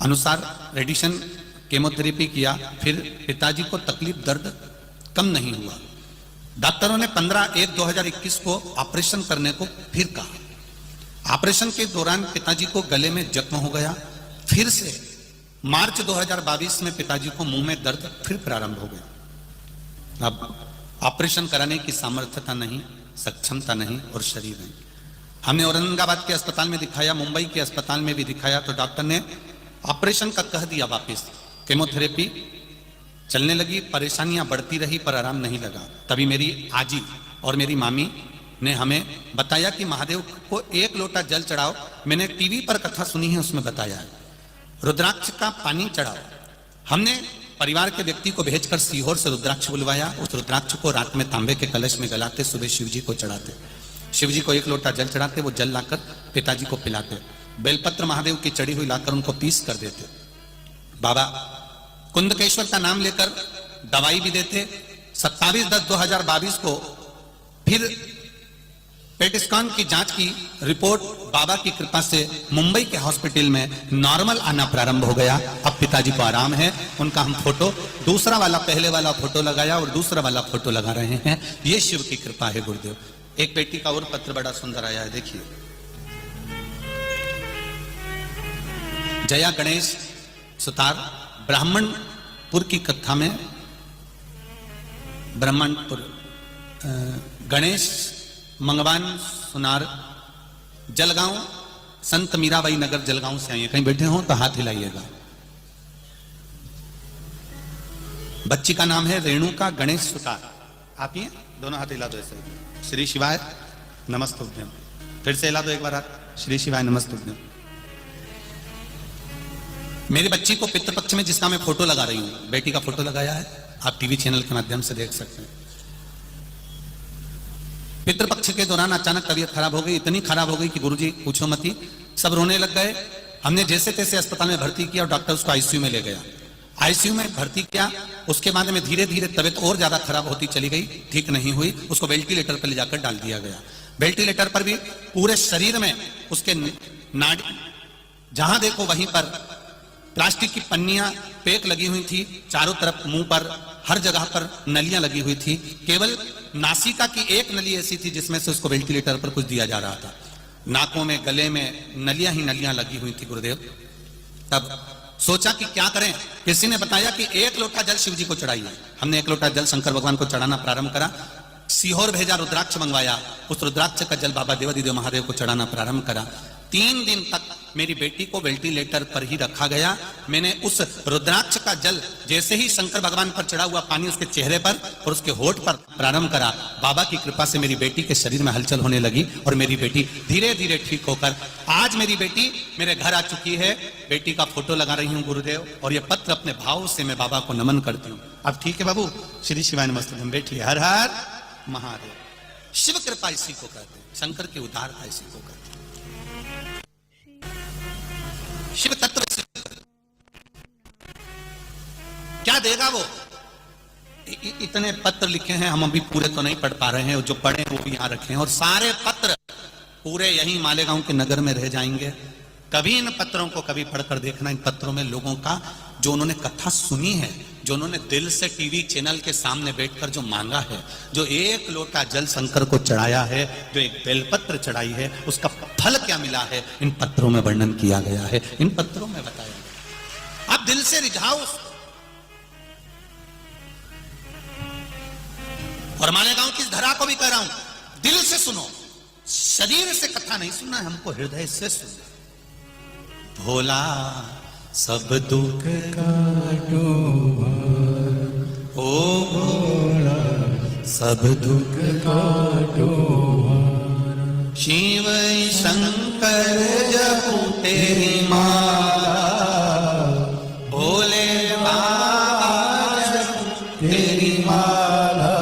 अनुसार रेडिएशन केमोथेरेपी किया, फिर पिताजी को तकलीफ दर्द कम नहीं हुआ। डॉक्टरों ने 15/1/2021 को ऑपरेशन करने को फिर कहा। ऑपरेशन के दौरान पिताजी को गले में जख्म हो गया। फिर से मार्च 2022 में पिताजी को मुंह में दर्द फिर प्रारंभ हो गया। अब ऑपरेशन कराने की सामर्थ्यता नहीं, सक्षमता नहीं और शरीर नहीं। हमने औरंगाबाद के अस्पताल में दिखाया, मुंबई के अस्पताल में भी दिखाया, तो डॉक्टर ने ऑपरेशन का कह दिया वापस। केमोथेरेपी चलने लगी, परेशानियां बढ़ती रही पर आराम नहीं लगा। तभी मेरी आजी और मेरी मामी ने हमें बताया कि महादेव को 1 लोटा जल चढ़ाओ। मैंने टीवी पर कथा सुनी है, उसमें बताया है रुद्राक्ष का पानी चढ़ाओ। हमने परिवार के व्यक्ति को भेजकर सीहोर से रुद्राक्ष बुलवाया। उस रुद्राक्ष को रात में तांबे के कलश में गलाते, सुबह शिव जी को चढ़ाते। शिव जी को 1 लोटा जल चढ़ाते, वो जल लाकर पिताजी को पिलाते। बेलपत्र महादेव की चढ़ी हुई लाकर उनको पीस कर देते। बाबा कुंदकेश्वर का नाम लेकर दवाई भी देते। 27/10/2022 को फिर पेट स्कैन की जांच की रिपोर्ट बाबा की कृपा से मुंबई के हॉस्पिटल में नॉर्मल आना प्रारंभ हो गया। अब पिताजी को आराम है। उनका हम फोटो, दूसरा वाला पहले वाला फोटो लगाया और दूसरा वाला फोटो लगा रहे हैं। ये शिव की कृपा है गुरुदेव। एक बेटी का और पत्र बड़ा सुंदर आया है, देखिए। जया गणेश सुतार, ब्राह्मणपुर की कथा में ब्राह्मणपुर गणेश मंगवान सुनार जलगांव, संत मीराबाई नगर जलगांव से आई है। कहीं बैठे हो तो हाथ हिलाइएगा। बच्ची का नाम है रेणुका गणेश सुतार। आप ही हैं? दोनों हाथ हिला दो ऐसे। श्री शिवाय नमस्तुभ्यम। फिर से हिला दो एक बार हाथ। श्री शिवाय नमस्तुभ्यम। मेरी बच्ची को पितृपक्ष में जिसका मैं फोटो लगा रही हूं, बेटी का फोटो लगाया है, आप टीवी चैनल के माध्यम से देख सकते हैं। पितृपक्ष के दौरान अचानक तबीयत खराब हो गई, इतनी खराब हो गई कि गुरुजी पूछो मत ही, सब रोने लग गए। हमने जैसे तैसे अस्पताल में भर्ती किया और डॉक्टर उसको आईसीयू में ले गया। आईसीयू में भर्ती किया, उसके बाद में धीरे धीरे तबीयत और ज्यादा खराब होती चली गई, ठीक नहीं हुई। उसको वेंटिलेटर पर ले जाकर डाल दिया गया। वेंटिलेटर पर भी पूरे शरीर में उसके नाड़ी, जहां देखो वहीं पर प्लास्टिक की पन्नियां पैक लगी हुई थी, चारों तरफ मुंह पर हर जगह पर नलियां लगी हुई थी। केवल नासिका की एक नली ऐसी थी जिसमें से उसको वेंटिलेटर पर कुछ दिया जा रहा था। नाकों में, गले में नलियां ही नलियां लगी हुई थी गुरुदेव। तब सोचा कि क्या करें। किसी ने बताया कि 1 लोटा जल शिव जी को चढ़ाइए। हमने 1 लोटा जल शंकर भगवान को चढ़ाना प्रारंभ करा। सीहोर भेजा, रुद्राक्ष मंगवाया, उस रुद्राक्ष का जल बाबा देवादिदेव महादेव को चढ़ाना प्रारंभ करा। 3 दिन तक मेरी बेटी को वेंटिलेटर पर ही रखा गया। मैंने उस रुद्राक्ष का जल जैसे ही शंकर भगवान पर चढ़ा हुआ पानी उसके चेहरे पर और उसके होठ पर प्रारंभ करा, बाबा की कृपा से मेरी बेटी के शरीर में हलचल होने लगी और मेरी बेटी धीरे धीरे ठीक होकर आज मेरी बेटी मेरे घर आ चुकी है। बेटी का फोटो लगा रही हूँ गुरुदेव, और ये पत्र अपने भाव से मैं बाबा को नमन करती हूँ। अब ठीक है बाबू, श्री शिवाय नमस्ते। हम बैठिए। हर हर महादेव। शिव कृपा इसी को कहते हैं, शंकर की उदारता इसी को कहते हैं। शिव तत्व क्या देगा वो? इतने पत्र लिखे हैं, हम अभी पूरे तो नहीं पढ़ पा रहे हैं, जो पढ़े वो भी यहां रखे हैं, और सारे पत्र पूरे यहीं मालेगांव के नगर में रह जाएंगे। कभी इन पत्रों को कभी पढ़कर देखना। इन पत्रों में लोगों का जो उन्होंने कथा सुनी है, जो उन्होंने दिल से टीवी चैनल के सामने बैठकर जो मांगा है, जो 1 लोटा जल शंकर को चढ़ाया है, जो एक बेलपत्र चढ़ाई है, उसका फल क्या मिला है, इन पत्रों में वर्णन किया गया है, इन पत्रों में बताया गया। आप दिल से रिझाओ और मालेगांव की धरा को भी कह रहा हूं, दिल से सुनो। शरीर से कथा नहीं सुनना है हमको, हृदय से सुनना। भोला सब दुख काटो, ओ भोला सब दुख काटो, शिव शंकर जपू तेरी माला, भोले बाबा जपू तेरी माला,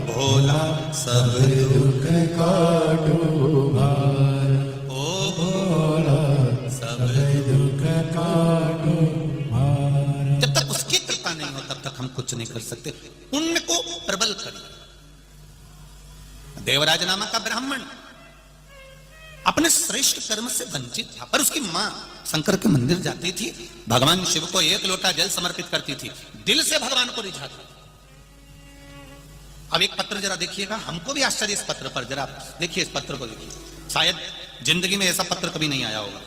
भोला सब दुख काटो भार, ओ भोला सब दुख काटो भार। जब तक उसकी कृपा नहीं हो तब तक हम कुछ नहीं कर सकते। पुण्य को प्रबल करिए। देवराज नामक का ब्राह्मण अपने श्रेष्ठ कर्म से वंचित था, पर उसकी मां शंकर के मंदिर जाती थी, भगवान शिव को 1 लोटा जल समर्पित करती थी, दिल से भगवान को रिझाती थी। अब एक पत्र जरा देखिएगा, हमको भी आश्चर्य इस पत्र पर। जरा देखिए इस पत्र को, देखिए, शायद जिंदगी में ऐसा पत्र कभी नहीं आया होगा।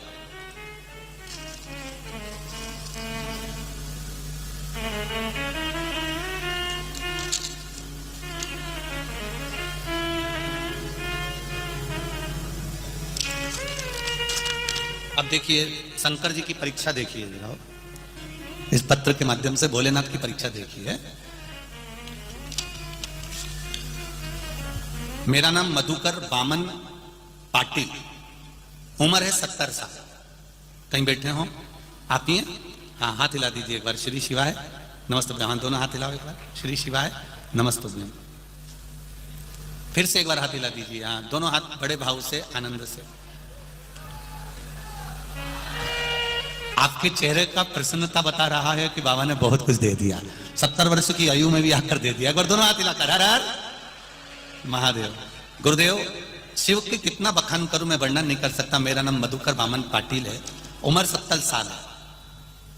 अब देखिए शंकर जी की परीक्षा देखिए जरा, इस पत्र के माध्यम से भोलेनाथ की परीक्षा देखिए। मेरा नाम मधुकर वामन पाटिल, उम्र है 70 साल। कहीं बैठे हो आप ही हैं? हाँ, हाथ हिला दीजिए एक बार। श्री शिवाय नमस्तुभ्यम। हाँ, दोनों हाथ हिलाओ एक बार। श्री शिवाय नमस्तुभ्यम। फिर से एक बार हाथ हिला दीजिए। हाँ, दोनों हाथ बड़े भाव से, आनंद से। आपके चेहरे का प्रसन्नता बता रहा है कि बाबा ने बहुत कुछ दे दिया। 70 वर्ष की आयु में भी आकर दे दिया। एक बार दोनों हाथ हिलाकर हर हर महादेव। गुरुदेव, शिव की कितना बखान करूं मैं, वर्णन नहीं कर सकता। मेरा नाम मधुकर वामन पाटिल है, उम्र 70 साल है।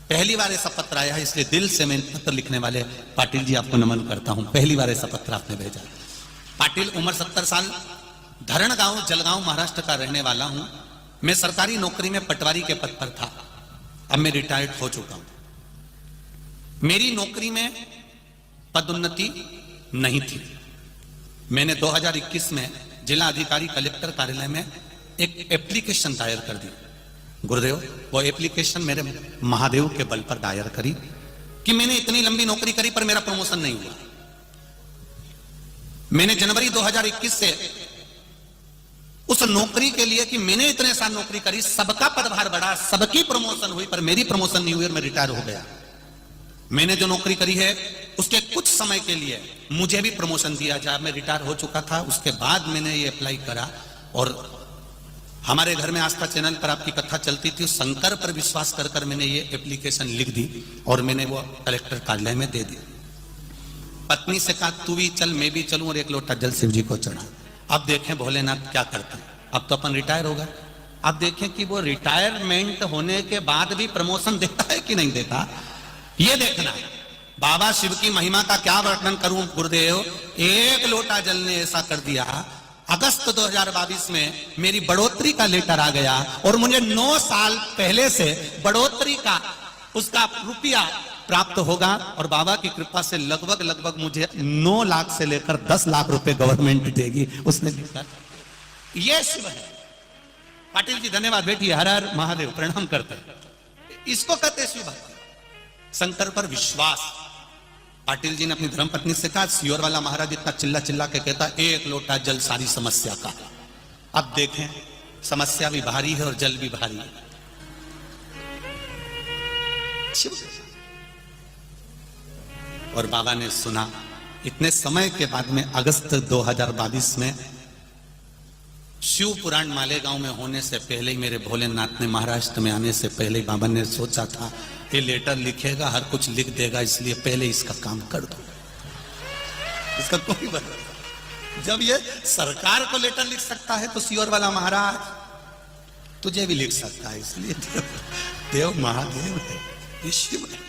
पहली बार ऐसा पत्र आया है, इसलिए दिल से मैं पत्र लिखने वाले पाटिल जी आपको नमन करता हूं। पहली बार ऐसा पत्र आपने भेजा। पाटिल, उम्र 70 साल, धरण गांव जलगांव महाराष्ट्र का रहने वाला हूं। मैं सरकारी नौकरी में पटवारी के पद पर था। अब मैं रिटायर्ड हो चुका हूं। मेरी नौकरी में पदोन्नति नहीं थी। मैंने 2021 में जिला अधिकारी कलेक्टर कार्यालय में एक एप्लीकेशन दायर कर दी। गुरुदेव, वो एप्लीकेशन मेरे महादेव के बल पर दायर करी कि मैंने इतनी लंबी नौकरी करी पर मेरा प्रमोशन नहीं हुआ। मैंने जनवरी 2021 से उस नौकरी के लिए कि मैंने इतने साल नौकरी करी, सबका पदभार बढ़ा, सबकी प्रमोशन हुई, पर मेरी प्रमोशन नहीं हुई और मैं रिटायर हो गया। मैंने जो नौकरी करी है उसके कुछ समय के लिए मुझे भी प्रमोशन दिया जाए। मैं रिटायर हो चुका था, उसके बाद मैंने ये अप्लाई करा और हमारे घर में आस्था चैनल पर आपकी कथा चलती थी, शंकर पर विश्वास कर कर मैंने ये एप्लीकेशन लिख दी और मैंने वो कलेक्टर कार्यालय में दे दी। पत्नी से कहा तू भी चल, मैं भी चलूं, और एक लोटा जल शिव जी को चढ़ा। अब देखें भोलेनाथ क्या करते हैं। अब तो अपन रिटायर हो गए, अब देखें कि वो रिटायरमेंट होने के बाद भी प्रमोशन देता है कि नहीं देता, ये देखना है। बाबा शिव की महिमा का क्या वर्णन करूं गुरुदेव, एक लोटा जल ने ऐसा कर दिया। अगस्त 2022 में मेरी बढ़ोतरी का लेटर आ गया और मुझे 9 साल पहले से बढ़ोतरी का उसका रुपया प्राप्त होगा और बाबा की कृपा से लगभग मुझे 9 लाख से लेकर 10 लाख रुपए गवर्नमेंट देगी। उसने लिखा ये शिव है। पाटिल जी धन्यवाद, बेटी हर हर महादेव, प्रणाम करते हैं। इसको कहते शिव भक्ति, शंकर पर विश्वास। पाटिल जी ने अपनी धर्मपत्नी से कहा सियोर वाला महाराज इतना चिल्ला चिल्ला के कहता एक लोटा जल सारी समस्या का। अब देखें समस्या भी भारी है और जल भी भारी है। शिव और बाबा ने सुना। इतने समय के बाद में अगस्त 2022 में शिव पुराण मालेगांव में होने से पहले ही मेरे भोलेनाथ ने महाराष्ट्र में आने से पहले ही बाबा ने सोचा था ये लेटर लिखेगा, हर कुछ लिख देगा, इसलिए पहले इसका काम कर दो। इसका कोई बात नहीं। जब ये सरकार को लेटर लिख सकता है तो सियोर वाला महाराज तुझे भी लिख सकता है, इसलिए देव महादेव है, ये शिव है,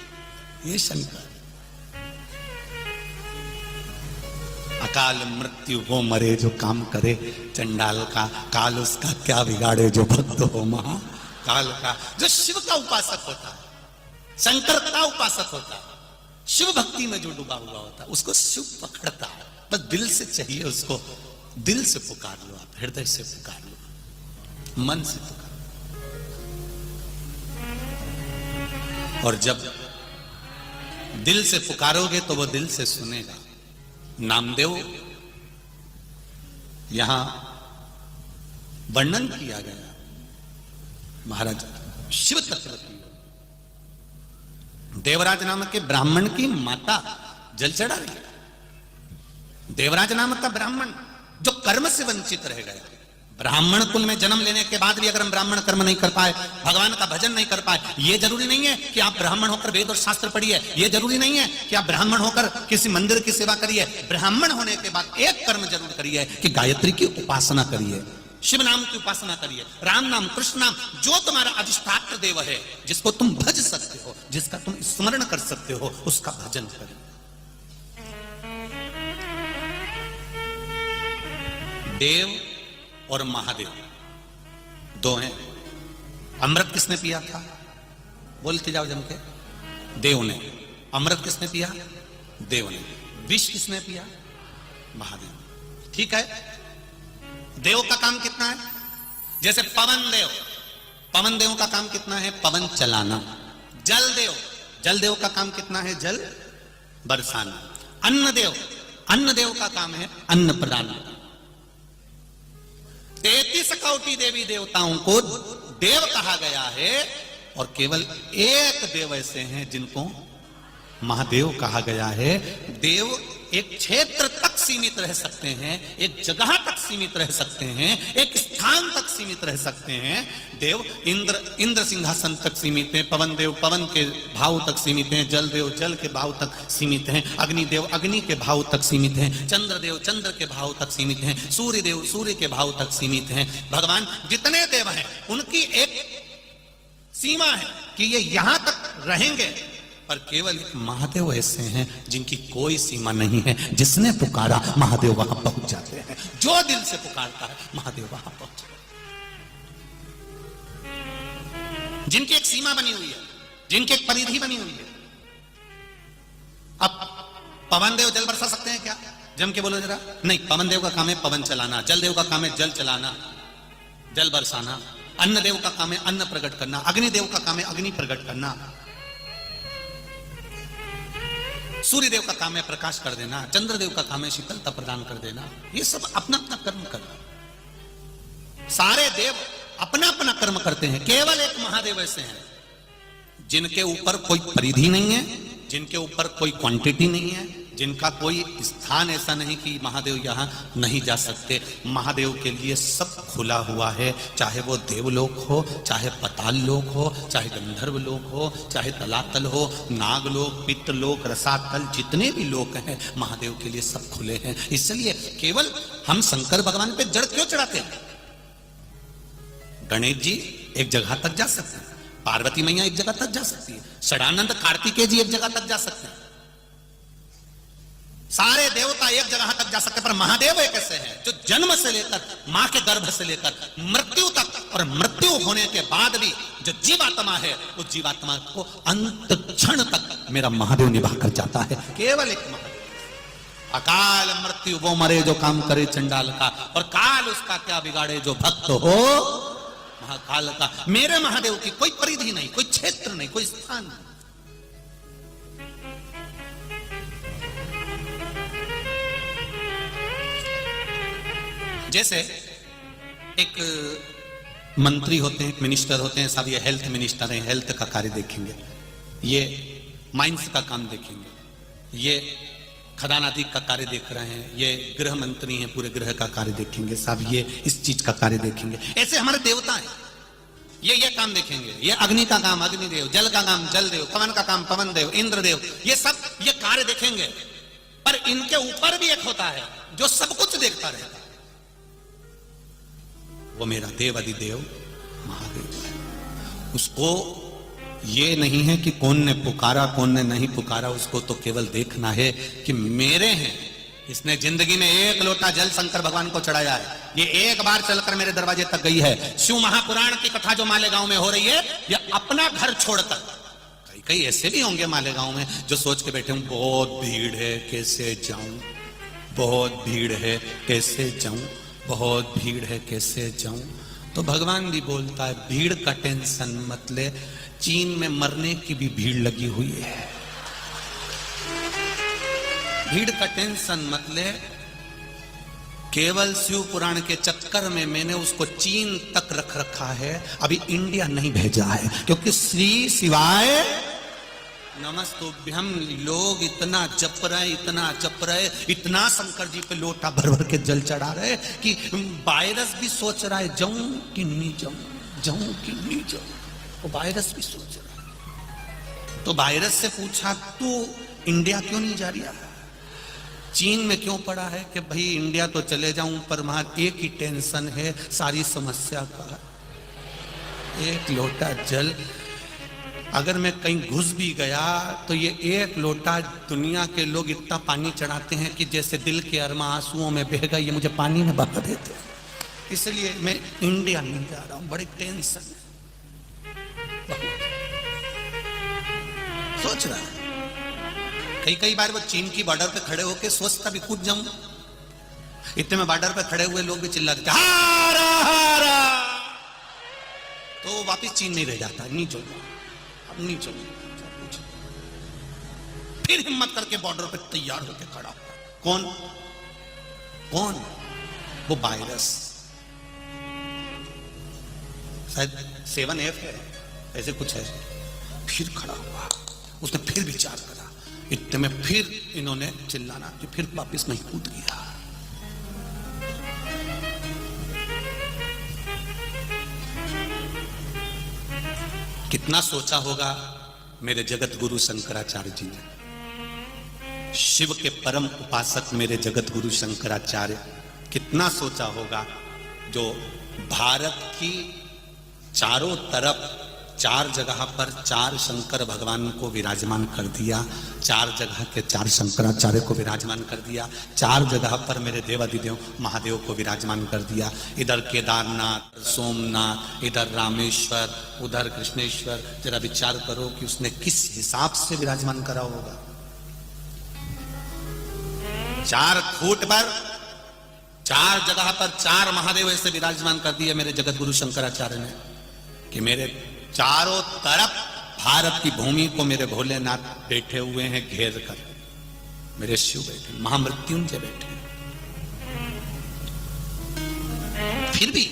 ये शंकर। अकाल मृत्यु हो मरे जो काम करे चंडाल का, काल उसका क्या बिगाड़े जो भक्त हो महा काल का। जो शिव का उपासक होता है, शंकर का उपासक होता है, शिव भक्ति में जो डूबा हुआ होता है, उसको शिव पकड़ता है। बस दिल से चाहिए उसको, दिल से पुकार लो आप, हृदय से पुकार लो, मन से पुकार। और जब दिल से पुकारोगे तो वो दिल से सुनेगा। नामदेव यहां वर्णन किया गया महाराज शिव तत्व की। देवराज नामक के ब्राह्मण की माता जल चढ़ा रही है। देवराज नामक का ब्राह्मण जो कर्म से वंचित रह गया, ब्राह्मण कुल में जन्म लेने के बाद भी अगर हम ब्राह्मण कर्म नहीं कर पाए, भगवान का भजन नहीं कर पाए, ये जरूरी नहीं है कि आप ब्राह्मण होकर वेद और शास्त्र पढ़िए, ये जरूरी नहीं है कि आप ब्राह्मण होकर किसी मंदिर की सेवा करिए। ब्राह्मण होने के बाद एक कर्म जरूर करिए कि गायत्री की उपासना करिए, शिव नाम की उपासना करिए, राम नाम, कृष्ण नाम, जो तुम्हारा अधिष्ठात्र देव है, जिसको तुम भज सकते हो, जिसका तुम स्मरण कर सकते हो, उसका भजन करिए। देव और महादेव दो हैं। अमृत किसने पिया था? बोलते जाओ जम के। देव ने। अमृत किसने पिया? देव ने। विष किसने पिया? महादेव। ठीक है, देव का काम कितना है? जैसे पवन देव, पवन देव का काम कितना है? पवन चलाना। जल देव, जल देव का काम कितना है? जल बरसाना। अन्न देव, अन्न देव का काम है अन्न प्रदान। 33 कोटि देवी देवताओं को देव कहा गया है और केवल एक देव ऐसे हैं जिनको महादेव कहा गया है। देव एक क्षेत्र तक सीमित रह सकते हैं, एक जगह तक सीमित रह सकते हैं, एक स्थान तक सीमित रह सकते हैं। देव इंद्र सिंहासन तक सीमित है, पवन देव पवन के भाव तक सीमित हैं, जल देव जल के भाव तक सीमित हैं, अग्नि देव अग्नि के भाव तक सीमित हैं, चंद्र देव चंद्र के भाव तक सीमित हैं, सूर्य देव सूर्य के भाव तक सीमित हैं। भगवान जितने देव हैं उनकी एक सीमा है कि ये यहां तक रहेंगे, पर केवल एक महादेव ऐसे हैं जिनकी कोई सीमा नहीं है। जिसने पुकारा महादेव वहां पहुंच जाते हैं। जो दिल से पुकारता है महादेव वहां पहुंच जाते हैं। जिनकी एक सीमा बनी हुई है। जिनकी एक परिधि बनी हुई है। अब पवन देव जल बरसा सकते हैं क्या? जम के बोलो जरा। नहीं, पवन देव का काम है पवन चलाना, जल देव का काम है जल चलाना, जल बरसाना। अन्न देव का काम है अन्न प्रकट करना, अग्नि देव का काम है अग्नि प्रकट करना, सूर्य देव का काम है प्रकाश कर देना, चंद्र देव का काम है शीतलता प्रदान कर देना। ये सब अपना अपना कर्म करना। सारे देव अपना अपना कर्म करते हैं। केवल एक महादेव ऐसे हैं जिनके ऊपर कोई परिधि नहीं है, जिनके ऊपर कोई क्वांटिटी नहीं है, जिनका कोई स्थान ऐसा नहीं कि महादेव यहां नहीं जा सकते। महादेव के लिए सब खुला हुआ है, चाहे वो देवलोक हो, चाहे पताल लोक हो, चाहे गंधर्व लोक हो, चाहे तलातल हो, नागलोक, पितृलोक, रसातल, जितने भी लोक हैं महादेव के लिए सब खुले हैं। इसलिए केवल हम शंकर भगवान पे जड़ क्यों चढ़ाते हैं? गणेश जी एक जगह तक जा सकते हैं, पार्वती मैया एक जगह तक जा सकती है, षडानंद कार्तिकेय जी एक जगह तक जा सकते हैं, सारे देवता एक जगह तक जा सकते हैं। पर महादेव एक ऐसे हैं जो जन्म से लेकर मां के गर्भ से लेकर मृत्यु तक और मृत्यु होने के बाद भी जो जीवात्मा है उस जीवात्मा को अंत क्षण तक मेरा महादेव निभा कर जाता है। केवल एक महादेव। अकाल मृत्यु वो मरे जो काम करे चंडाल का, और काल उसका क्या बिगाड़े जो भक्त हो महाकाल का। मेरे महादेव की कोई परिधि नहीं, कोई क्षेत्र नहीं, कोई स्थान नहीं। जैसे एक मंत्री होते हैं, एक मिनिस्टर होते हैं, साहब ये हेल्थ मिनिस्टर हैं, हेल्थ का कार्य देखेंगे, ये माइंस का काम देखेंगे, ये खदान आदि का कार्य देख रहे हैं, ये गृह मंत्री हैं, पूरे गृह का कार्य देखेंगे, साहब ये इस चीज का कार्य देखेंगे। ऐसे हमारे देवता हैं, ये काम देखेंगे, ये अग्नि का काम अग्निदेव, जल का काम जल देव, पवन का काम पवन देव, इंद्रदेव, ये सब ये कार्य देखेंगे। पर इनके ऊपर भी एक होता है जो सब कुछ देखता रहता है, वो मेरा देव अधिदेव महादेव है। उसको ये नहीं है कि कौन ने पुकारा कौन ने नहीं पुकारा, उसको तो केवल देखना है कि मेरे हैं। इसने जिंदगी में एक लोटा जल शंकर भगवान को चढ़ाया है, ये एक बार चलकर मेरे दरवाजे तक गई है। शिव महापुराण की कथा जो मालेगांव में हो रही है, ये अपना घर छोड़कर, कई ऐसे भी होंगे मालेगांव में जो सोच के बैठे हूं बहुत भीड़ है कैसे जाऊं, बहुत भीड़ है कैसे जाऊं, बहुत भीड़ है कैसे जाऊं। तो भगवान भी बोलता है भीड़ का टेंशन मत ले, चीन में मरने की भी भीड़ लगी हुई है, भीड़ का टेंशन मत ले। केवल शिव पुराण के चक्कर में मैंने उसको चीन तक रख रखा है, अभी इंडिया नहीं भेजा है, क्योंकि श्री शिवाय नमस्तुभ्यम लोग इतना जप रहे, इतना जप रहे, इतना शंकर जी पे लोटा भर भर के जल चढ़ा रहे कि वायरस भी सोच रहा है जाऊं कि नहीं जाऊं, जाऊं कि नहीं जाऊं, वो वायरस भी सोच रहा है। तो वायरस से पूछा तू इंडिया क्यों नहीं जा रहा, चीन में क्यों पड़ा है कि भाई इंडिया तो चले जाऊं पर वहां एक ही टेंशन है सारी समस्या का, एक लोटा जल अगर मैं कहीं घुस भी गया तो ये एक लोटा दुनिया के लोग इतना पानी चढ़ाते हैं कि जैसे दिल के अरमा आंसुओं में बह गए, ये मुझे पानी में बहा देते हैं, इसलिए मैं इंडिया नहीं जा रहा हूं, बड़ी टेंशन है। सोच रहा है कई बार वो चीन की बॉर्डर पे खड़े होके सोचता भी कूद जाऊं, इतने में बॉर्डर पे खड़े हुए लोग भी चिल्लाते हारा हारा, तो वापिस चीन नहीं रह जाता, नहीं चलता, अब नहीं चलता। फिर हिम्मत करके बॉर्डर पे तैयार होके खड़ा हुआ, कौन कौन, वो वायरस, शायद 7F है ऐसे कुछ है। फिर खड़ा हुआ, उसने फिर विचार करा, इतने में फिर इन्होंने चिल्लाना, जो फिर वापिस नहीं कूद गया। कितना सोचा होगा मेरे जगत गुरु शंकराचार्य जी ने, शिव के परम उपासक मेरे जगत गुरु शंकराचार्य, कितना सोचा होगा जो भारत की चारों तरफ 4 जगह पर 4 शंकर भगवान को विराजमान कर दिया, 4 जगह के 4 शंकराचार्य को विराजमान कर दिया, 4 जगह पर मेरे देवादिदेव महादेव को विराजमान कर दिया। इधर केदारनाथ, सोमनाथ, इधर रामेश्वर, उधर कृष्णेश्वर। जरा विचार करो कि उसने किस हिसाब से विराजमान करा होगा। 4 फुट पर 4 जगह पर 4 महादेव ऐसे विराजमान कर दिए मेरे जगत गुरु शंकराचार्य ने कि मेरे चारों तरफ भारत की भूमि को मेरे भोलेनाथ बैठे हुए हैं घेर कर, मेरे शिव बैठे, महामृत्युंजय बैठे। फिर भी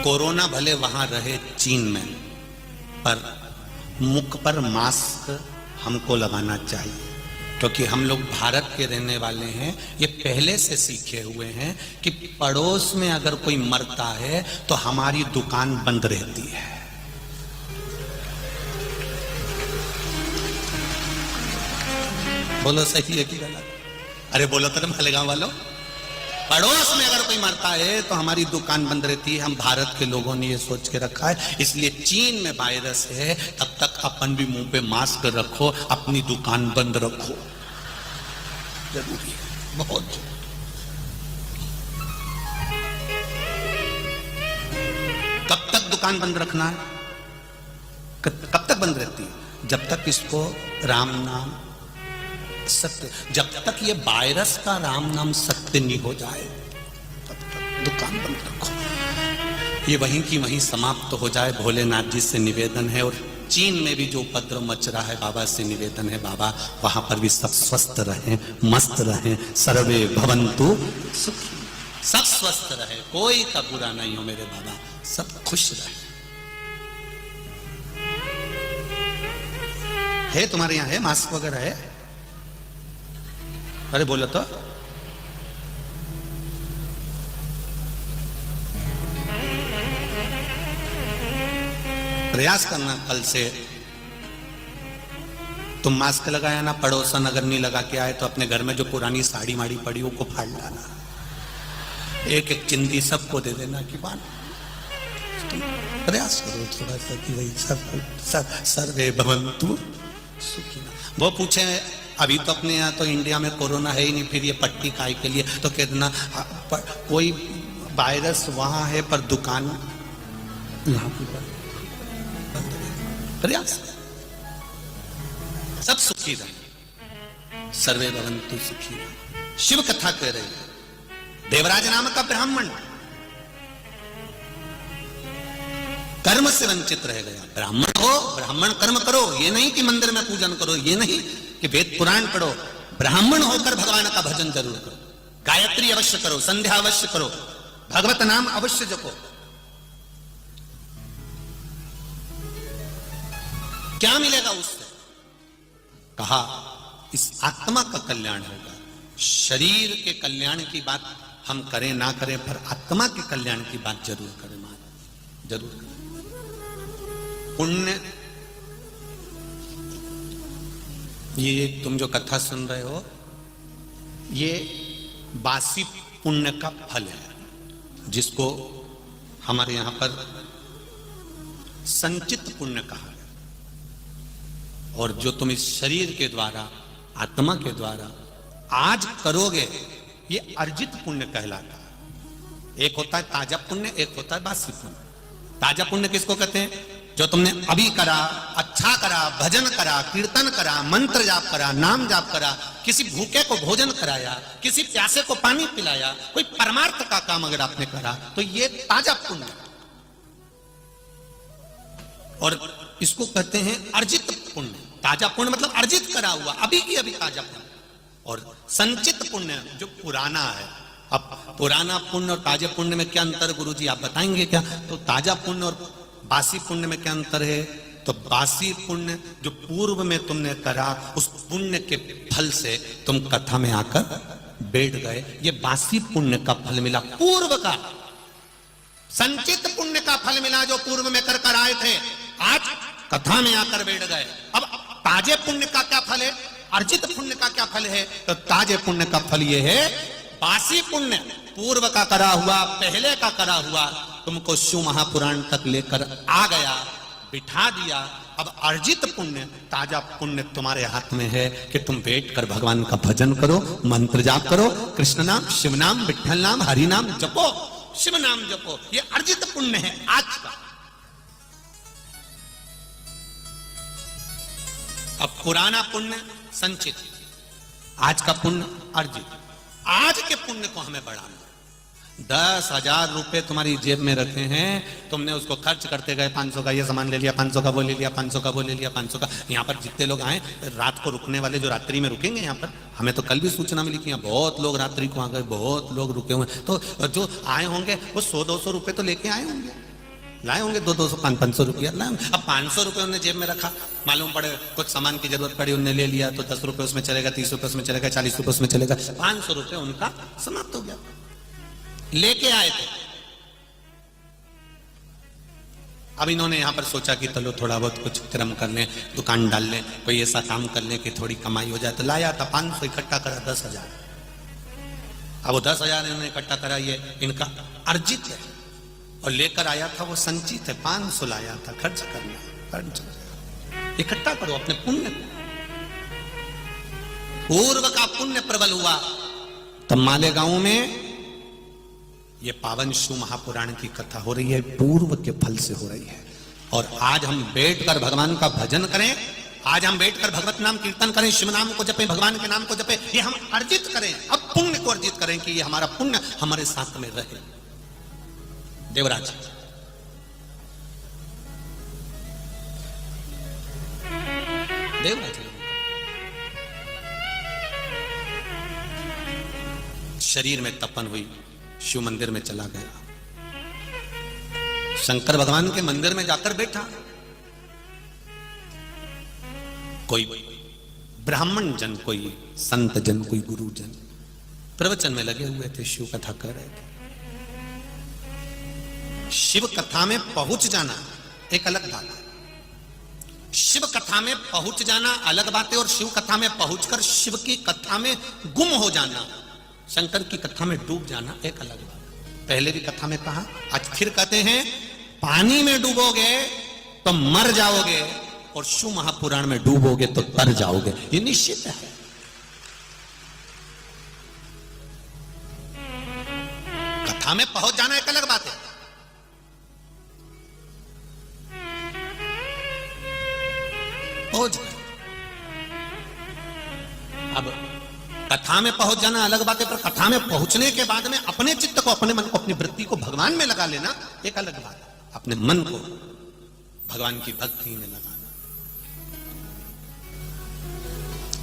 कोरोना भले वहां रहे चीन में, पर मुख पर मास्क हमको लगाना चाहिए, क्योंकि हम लोग भारत के रहने वाले हैं। ये पहले से सीखे हुए हैं कि पड़ोस में अगर कोई मरता है तो हमारी दुकान बंद रहती है। बोलो सही है कि गलत? अरे बोलो तो मालेगांव वालों, पड़ोस में अगर कोई मरता है तो हमारी दुकान बंद रहती है। हम भारत के लोगों ने ये सोच के रखा है, इसलिए चीन में वायरस है तब तक अपन भी मुंह पे मास्क रखो, अपनी दुकान बंद रखो, जरूरी है, बहुत जरूरी। कब तक दुकान बंद रखना है? कब तक बंद रहती है? जब तक इसको राम नाम सत्य, जब तक ये वायरस का राम नाम सत्य नहीं हो जाए तब तक दुकान बंद रखो। ये वहीं की वहीं समाप्त हो जाए, भोलेनाथ जी से निवेदन है। और चीन में भी जो उपद्रव मच रहा है, बाबा से निवेदन है, बाबा वहां पर भी सब स्वस्थ रहें, मस्त रहें, सर्वे भवन्तु सुखी, सब स्वस्थ रहे, कोई का बुरा नहीं हो मेरे बाबा, सब खुश रहे। है तुम्हारे यहाँ है मास्क वगैरह है? अरे बोलो तो। प्रयास करना कल से तुम मास्क लगाया ना, पड़ोसन अगर नहीं लगा के आए तो अपने घर में जो पुरानी साड़ी माड़ी पड़ी वो को फाड़ लाना, एक एक चिंदी सबको दे देना कि बात। तुम प्रयास करो थोड़ा सा कि भाई सर्वे भवन्तु सुखिनः। वो पूछे अभी तो अपने यहाँ तो इंडिया में कोरोना है ही नहीं, फिर ये पट्टी काय के लिए? तो कह देना कोई वायरस वहां है पर दुकान यहाँ पर। प्रयास सब सुखी रहे, सर्वे भवन्तु सुखी रहे। शिव कथा कह रहे, देवराज नाम का ब्राह्मण कर्म से वंचित रह गया। ब्राह्मण हो, ब्राह्मण कर्म करो, ये नहीं कि मंदिर में पूजन करो, ये नहीं कि वेद पुराण पढ़ो, ब्राह्मण होकर भगवान का भजन जरूर करो, गायत्री अवश्य करो, संध्या अवश्य करो, भगवत नाम अवश्य जपो। क्या मिलेगा उससे? कहा इस आत्मा का कल्याण होगा। शरीर के कल्याण की बात हम करें ना करें, पर आत्मा के कल्याण की बात जरूर करें, महाराज जरूर करें। पुण्य, ये तुम जो कथा सुन रहे हो ये बासी पुण्य का फल है, जिसको हमारे यहां पर संचित पुण्य कहा है। और जो तुम इस शरीर के द्वारा, आत्मा के द्वारा आज करोगे, ये अर्जित पुण्य कहलाता है। एक होता है ताजा पुण्य, एक होता है बासी पुण्य। ताजा पुण्य किसको कहते हैं? जो तुमने अभी करा, अच्छा करा, भजन करा, कीर्तन करा, मंत्र जाप करा, नाम जाप करा, किसी भूखे को भोजन कराया, किसी प्यासे को पानी पिलाया, कोई परमार्थ का काम अगर आपने करा तो ये ताजा पुण्य। और इसको कहते हैं अर्जित पुण्य। ताजा पुण्य मतलब अर्जित करा हुआ, अभी की अभी ताजा पुण्य। और संचित पुण्य जो पुराना है। अब पुराना पुण्य और ताजे पुण्य में क्या अंतर गुरुजी आप बताएंगे क्या? तो ताजा पुण्य और बासी पुण्य में क्या अंतर है? तो बासी पुण्य जो पूर्व में तुमने करा, उस पुण्य के फल से तुम कथा में आकर बैठ गए, ये बासी पुण्य का फल मिला, पूर्व का। संचित पुण्य का फल मिला जो पूर्व में कर आए थे, आज कथा में आकर बैठ गए। अब ताजे पुण्य का क्या फल है, अर्जित पुण्य का क्या फल है? तो ताजे पुण्य का फल ये है, बासी पुण्य पूर्व का करा हुआ, पहले का करा हुआ, तुमको शिव महापुराण तक लेकर आ गया, बिठा दिया। अब अर्जित पुण्य, ताजा पुण्य तुम्हारे हाथ में है कि तुम बैठकर भगवान का भजन करो, मंत्र जाप करो, कृष्ण नाम, शिव नाम, विठ्ठल नाम, हरि नाम जपो, शिव नाम जपो। ये अर्जित पुण्य है आज का। अब पुराना पुण्य संचित, आज का पुण्य अर्जित। आज के पुण्य को हमें बढ़ाना। 10,000 रुपए तुम्हारी जेब में रखे हैं, तुमने उसको खर्च करते गए, 500 का ये सामान ले लिया, 500 का वो ले लिया, 500 का वो ले लिया, 500 का। यहाँ पर जितने लोग आए रात को रुकने वाले, जो रात्रि में रुकेंगे यहाँ पर, हमें तो कल भी सूचना मिली कि यहाँ बहुत लोग रात्रि को आ गए, बहुत लोग रुके हुए। तो जो आए होंगे वो 100-200 रुपए तो लेके आए होंगे, लाए होंगे 200-200 500 रुपया लाए होंगे। अब 500 रुपये उन्होंने जेब में रखा, मालूम पड़े कुछ सामान की जरूरत पड़ी, उन्होंने ले लिया, तो 10 रुपये उसमें चलेगा, 30 रुपये उसमें चलेगा, 40 रुपये उसमें चलेगा, 500 रुपये उनका समाप्त हो गया। लेके आए थे। अब इन्होंने यहां पर सोचा कि चलो थोड़ा बहुत कुछ क्रम कर लें, दुकान डाल लें, कोई ऐसा काम कर लें कि थोड़ी कमाई हो जाए। तो लाया था 500, इकट्ठा करा 10,000। अब वो 10,000 इन्होंने इकट्ठा करा, ये इनका अर्जित है, और लेकर आया था वो संचित है। 500 लाया था, खर्च करना, खर्च इकट्ठा करो अपने पुण्य को। पूर्व का पुण्य प्रबल हुआ। तब मालेगांव में ये पावन शिव महापुराण की कथा हो रही है, पूर्व के फल से हो रही है। और आज हम बैठकर भगवान का भजन करें, आज हम बैठकर भगवत नाम कीर्तन करें, शिव नाम को जपें, भगवान के नाम को जपें, ये हम अर्जित करें। अब पुण्य को अर्जित करें कि ये हमारा पुण्य हमारे साथ में रहे। देवराज शरीर में तपन हुई, शिव मंदिर में चला गया, शंकर भगवान के मंदिर में जाकर बैठा। कोई ब्राह्मण जन, कोई संत जन, कोई गुरु जन प्रवचन में लगे हुए थे, शिव कथा कर रहे थे। शिव कथा में पहुंच जाना एक अलग बात है। शिव कथा में पहुंच जाना अलग बात है, और शिव कथा में पहुंचकर शिव की कथा में गुम हो जाना, शंकर की कथा में डूब जाना एक अलग बात है। पहले भी कथा में कहा, आज फिर कहते हैं, पानी में डूबोगे तो मर जाओगे, और शिव महापुराण में डूबोगे तो तर जाओगे, ये निश्चित है। कथा में पहुंच जाना एक अलग बात है। अब कथा में पहुंच जाना अलग बात है, पर कथा में पहुंचने के बाद में अपने चित्त को, अपने मन को, अपनी वृत्ति को भगवान में लगा लेना एक अलग बात है। अपने मन को भगवान की भक्ति में लगाना।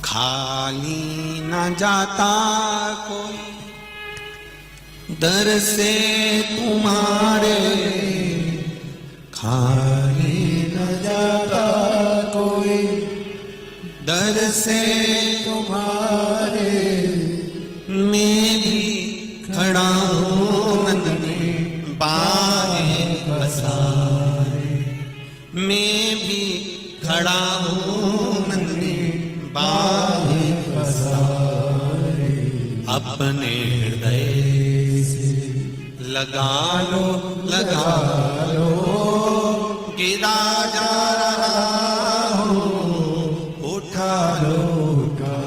खाली न जाता कोई दर से तुम्हारे, खाली न जाता कोई दर से तुम्हारे, मैं भी खड़ा हूं नंदनी बाहें पसारे, मैं भी खड़ा हूं नंदनी बाहें पसारे। अपने हृदय से लगा लो, लगा लो, गिरा जा रहा हूं, उठा लो, उठा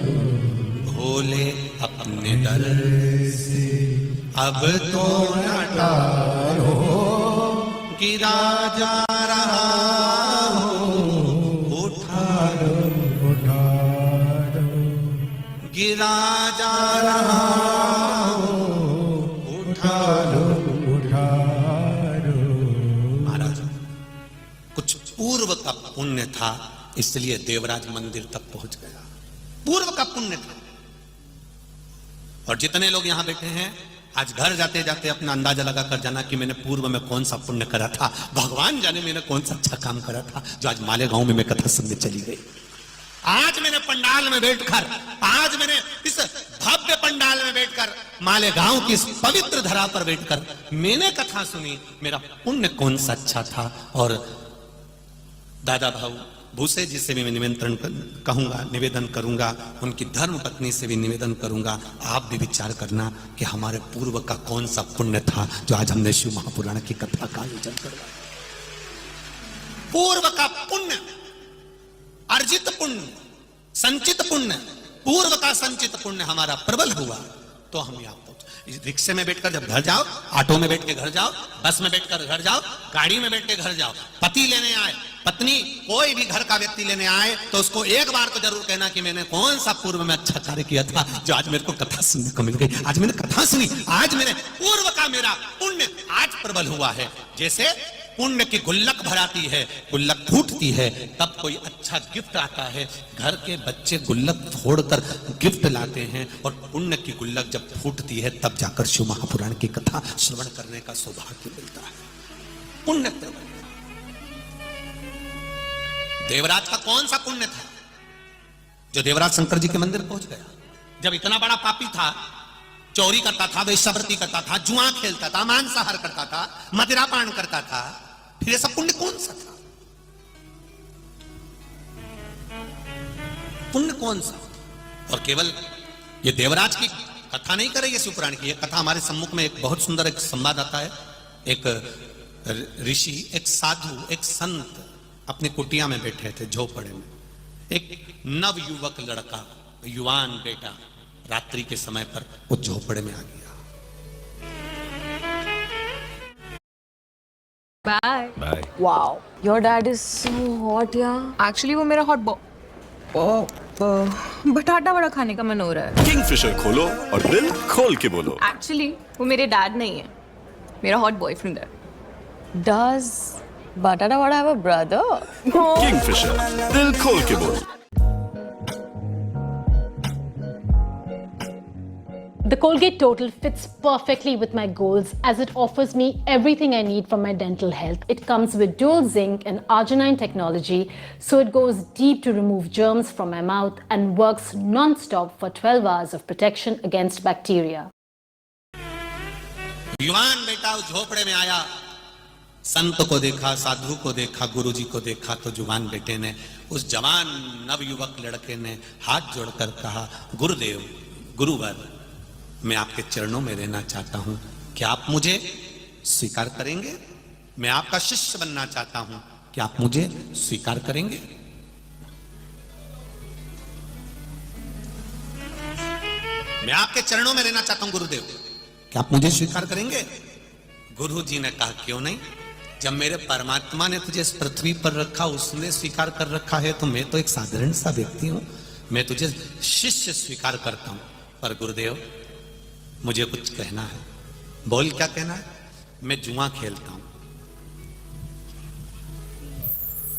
लो, भोले अपने दर से अब तो हटा लो, गिरा जा रहा हूं, उठा लो, उठा लो, गिरा जा रहा हूं, उठा लो, उठा लो। महाराज, कुछ पूर्व का पुण्य था, इसलिए देवराज मंदिर तक पहुंच गया। पूर्व का पुण्य था। और जितने लोग यहां बैठे हैं, आज घर जाते जाते अपना अंदाजा लगा कर जाना कि मैंने पूर्व में कौन सा पुण्य करा था, भगवान जाने मैंने कौन सा अच्छा काम करा था, जो आज मालेगांव में मैं कथा सुनने चली गई। आज मैंने पंडाल में बैठकर, आज मैंने इस भव्य पंडाल में बैठकर, मालेगांव की इस पवित्र धरा पर बैठकर मैंने कथा सुनी, मेरा पुण्य कौन सा अच्छा था। और दादा भाऊ, भूसे जी से भी मैं कहूंगा, निवेदन करूंगा, उनकी धर्म पत्नी से भी निवेदन करूंगा, आप भी विचार करना कि हमारे पूर्व का कौन सा पुण्य था जो आज हमने शिव महापुराण की कथा का आयोजन करवाया। पूर्व का पुण्य, अर्जित पुण्य, संचित पुण्य, पूर्व का संचित पुण्य हमारा प्रबल हुआ तो हम यहाँ पहुंचे। रिक्शे में बैठकर जब घर जाओ, ऑटो में बैठ के घर जाओ, बस में बैठकर घर जाओ, गाड़ी में बैठ के घर जाओ, पति लेने आए, पत्नी, कोई भी घर का व्यक्ति लेने आए तो उसको एक बार तो जरूर कहना कि मैंने कौन सा पूर्व में अच्छा कार्य किया था जो आज मेरे को कथा सुनने को मिल गई। आज मैंने कथा सुनी, आज मैंने पूर्व का मेरा पुण्य आज प्रबल हुआ है। जैसे पुण्य की गुल्लक भराती है, गुल्लक फूटती है, तब कोई अच्छा गिफ्ट आता है, घर के बच्चे गुल्लक फोड़कर गिफ्ट लाते हैं और पुण्य की गुल्लक जब फूटती है तब जाकर शिव महापुराण की कथा श्रवण करने का सौभाग्य मिलता है। पुण्य प्रबल। देवराज का कौन सा पुण्य था जो देवराज शंकर जी के मंदिर पहुंच गया? जब इतना बड़ा पापी था, चोरी करता था, वेश्यावृत्ति करता था, जुआ खेलता था, मांसाहार करता था, मदिरापान करता था, फिर ये सब पुण्य कौन सा था? पुण्य कौन सा? और केवल ये देवराज की कथा नहीं कर रही है शिवपुराण की, ये कथा हमारे सम्मुख में एक बहुत सुंदर एक संवाद आता है। एक ऋषि, एक साधु, एक संत अपनी कुटिया में बैठे थे, झोपड़े में। एक नव युवक लड़का, युवान बेटा रात्रि के समय पर वो झोपड़े में आ गया। Bye. Bye. Wow, your dad is so hot, yeah. Actually, वो मेरा hot बटाटा बड़ा खाने का मन हो रहा है। किंगफिशर खोलो और दिल खोल के बोलो। Actually, वो मेरे डैड नहीं है, मेरा hot boyfriend है। Does बटाटा बड़ा have a brother? किंगफिशर, दिल खोल के बोलो। The Colgate Total fits perfectly with my goals as it offers me everything I need for my dental health. It comes with dual zinc and arginine technology, so it goes deep to remove germs from my mouth and works non-stop for 12 hours of protection against bacteria. युवान बेटा उस झोपड़े में आया, संत को देखा, साधु को देखा, गुरुजी को देखा, तो जुवान बेटे ने, उस जवान नवयुवक लड़के ने हाथ जोड़कर कहा, गुरुदेव, गुरुवर, मैं आपके चरणों में रहना चाहता हूं, क्या आप मुझे स्वीकार करेंगे? मैं आपका शिष्य बनना चाहता हूं, क्या आप मुझे स्वीकार करेंगे? मैं आपके चरणों में रहना चाहता हूं गुरुदेव, क्या आप मुझे स्वीकार करेंगे? गुरु जी ने कहा, क्यों नहीं, जब मेरे परमात्मा ने तुझे इस पृथ्वी पर रखा, उसने स्वीकार कर रखा है, तो मैं तो एक साधारण सा व्यक्ति हूं, मैं तुझे शिष्य स्वीकार करता हूं। पर गुरुदेव, मुझे कुछ कहना है। बोल, क्या कहना है? मैं जुआ खेलता हूं,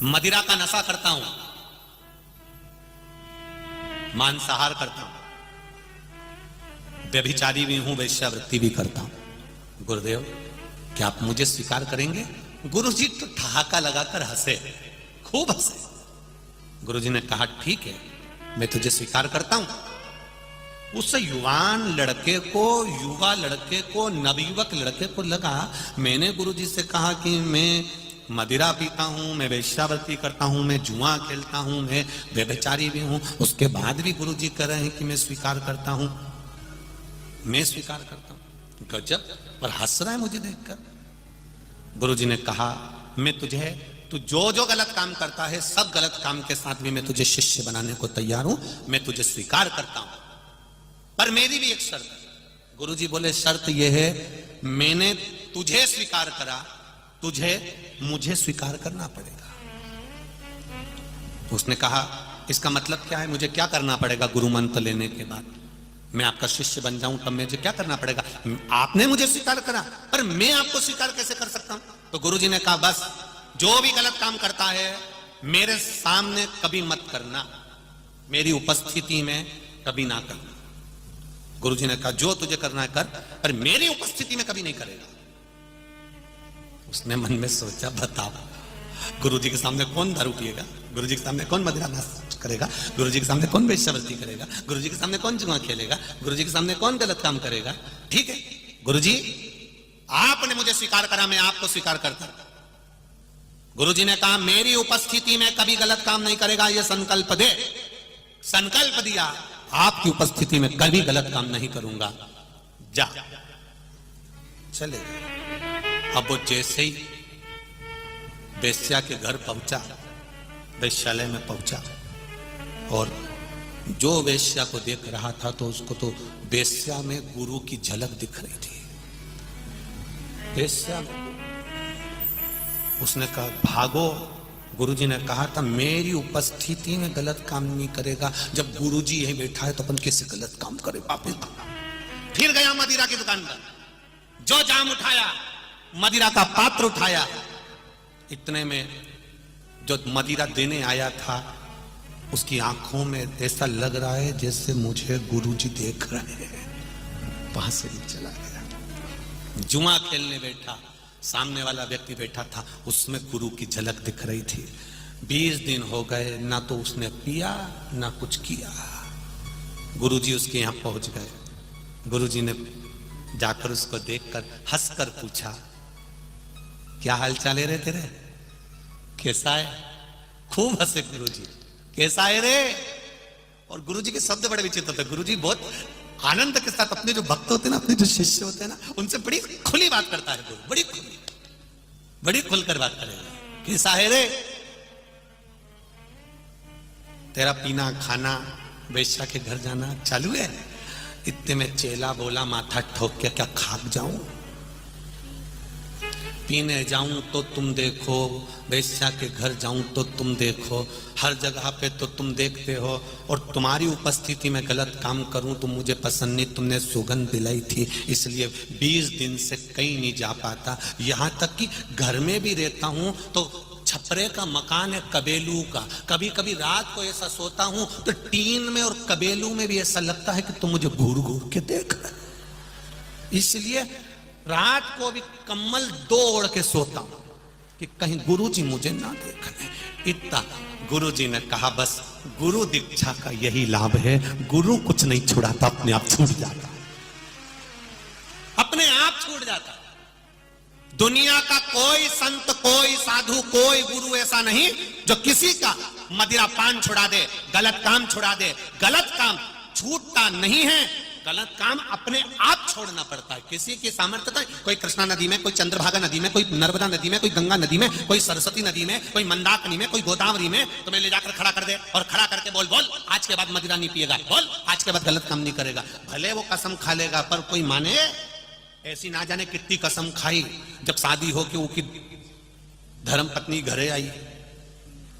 मदिरा का नशा करता हूं, मांसाहार करता हूं, व्यभिचारी भी हूं, वेश्यावृत्ति भी करता हूं। गुरुदेव, क्या आप मुझे स्वीकार करेंगे? गुरुजी तो ठहाका लगाकर हंसे, खूब हंसे। गुरुजी ने कहा, ठीक है, मैं तुझे स्वीकार करता हूं। उस युवान लड़के को, युवा लड़के को, नवयुवक लड़के को लगा, मैंने गुरुजी से कहा कि मैं मदिरा पीता हूं, मैं वेश्यावृत्ति करता हूं, मैं जुआ खेलता हूं, मैं व्यभिचारी भी हूं, उसके बाद भी गुरुजी कह रहे हैं कि मैं स्वीकार करता हूं, मैं स्वीकार करता हूं। गजब, पर हंस रहा है मुझे देखकर। गुरुजी ने कहा, मैं तुझे, तू जो जो गलत काम करता है, सब गलत काम के साथ भी मैं तुझे शिष्य बनाने को तैयार हूं, मैं तुझे स्वीकार करता हूं, पर मेरी भी एक शर्त है। गुरुजी बोले, शर्त यह है, मैंने तुझे स्वीकार करा, तुझे मुझे स्वीकार करना पड़ेगा। उसने कहा, इसका मतलब क्या है, मुझे क्या करना पड़ेगा? गुरु मंत्र लेने के बाद मैं आपका शिष्य बन जाऊं, तब मुझे क्या करना पड़ेगा? आपने मुझे स्वीकार करा, पर मैं आपको स्वीकार कैसे कर सकता हूं? तो गुरुजी ने कहा, बस जो भी गलत काम करता है मेरे सामने कभी मत करना, मेरी उपस्थिति में कभी ना करना। गुरुजी ने कहा, जो तुझे करना है कर, पर मेरी उपस्थिति में कभी नहीं करेगा। उसने मन में सोचा, बताओ, गुरुजी के सामने कौन दारू पिएगा? गुरुजी के सामने कौन मदिरा नाश करेगा? गुरुजी के सामने कौन वेश्यावृत्ति करेगा? गुरुजी के सामने कौन जुआ खेलेगा? गुरुजी के सामने कौन गलत काम करेगा? ठीक है गुरुजी, आपने मुझे स्वीकार करा, मैं आपको स्वीकार करता। गुरुजी ने कहा मेरी उपस्थिति में कभी गलत काम नहीं करेगा, ये संकल्प दे। संकल्प दिया, आपकी उपस्थिति में कभी गलत काम नहीं करूंगा, जा। चले। अब वो जैसे ही वेश्या के घर पहुंचा, वेश्यालय में पहुंचा, और जो वेश्या को देख रहा था तो उसको तो वेश्या में गुरु की झलक दिख रही थी। वेश्या में उसने कहा भागो। गुरुजी ने कहा था मेरी उपस्थिति में गलत काम नहीं करेगा, जब गुरुजी यहीं बैठा है तो अपन कैसे गलत काम करे। वापस भागा। फिर गया मदिरा की दुकान पर, जो जाम उठाया, मदिरा का पात्र उठाया। इतने में जो मदिरा देने आया था उसकी आंखों में ऐसा लग रहा है जैसे मुझे गुरुजी देख रहे हैं। वहां से ही चला गया। जुआ खेलने बैठा, सामने वाला व्यक्ति बैठा था, उसमें गुरु की झलक दिख रही थी। 20 दिन हो गए, ना तो उसने पिया ना कुछ किया। गुरुजी उसके यहां पहुंच गए। गुरुजी ने जाकर उसको देखकर हंसकर पूछा, क्या हाल चाल है रे तेरे, कैसा है? खूब हंसे गुरुजी, कैसा है रे? और गुरुजी के शब्द बड़े विचित्र थे। गुरुजी बहुत आनंद के साथ अपने जो भक्त होते हैं ना, अपने जो शिष्य होते हैं ना, उनसे बड़ी खुली बात करता है गुरु, बड़ी खुलकर बात करेगा। कैसा है रे? तेरा पीना खाना, वेश्या के घर जाना चालू है? इतने में चेला बोला माथा ठोक के, क्या खाक जाऊं? पीने जाऊं तो तुम देखो, वेश्या के घर जाऊं तो तुम देखो, हर जगह पे तो तुम देखते हो, और तुम्हारी उपस्थिति में गलत काम करूं तो मुझे पसंद नहीं। तुमने सुगंध दिलाई थी, इसलिए 20 दिन से कहीं नहीं जा पाता। यहां तक कि घर में भी रहता हूं तो छपरे का मकान है कबेलू का, कभी कभी रात को ऐसा सोता हूं तो टीन में और कबेलू में भी ऐसा लगता है कि तुम मुझे घूर घूर के देख रहे। इसलिए रात को भी कम्बल 2 ओढ़ के सोता हूं कि कहीं गुरुजी मुझे ना देख ले। इतना गुरुजी ने कहा, बस गुरु दीक्षा का यही लाभ है, गुरु कुछ नहीं छुड़ाता, अपने आप छूट जाता, अपने आप छूट जाता। दुनिया का कोई संत, कोई साधु, कोई गुरु ऐसा नहीं जो किसी का मदिरा पान छुड़ा दे, गलत काम छुड़ा दे। गलत काम छूटता नहीं है, गलत काम अपने आप छोड़ना पड़ता है। किसी की सामर्थ्य था, कोई कृष्णा नदी में, कोई चंद्रभागा नदी में, कोई नर्मदा नदी में, कोई गंगा नदी में, कोई सरस्वती नदी में, कोई मंदाकिनी में, कोई गोदावरी में, तुम्हें ले जाकर खड़ा कर दे और खड़ा करके बोल बोल आज के बाद मदिरा नहीं पिएगा, बोल आज के बाद गलत काम नहीं करेगा। भले वो कसम खा लेगा, पर कोई माने? ऐसी ना जाने कितनी कसम खाई। जब शादी हो के उसकी धर्म पत्नी घरे आई,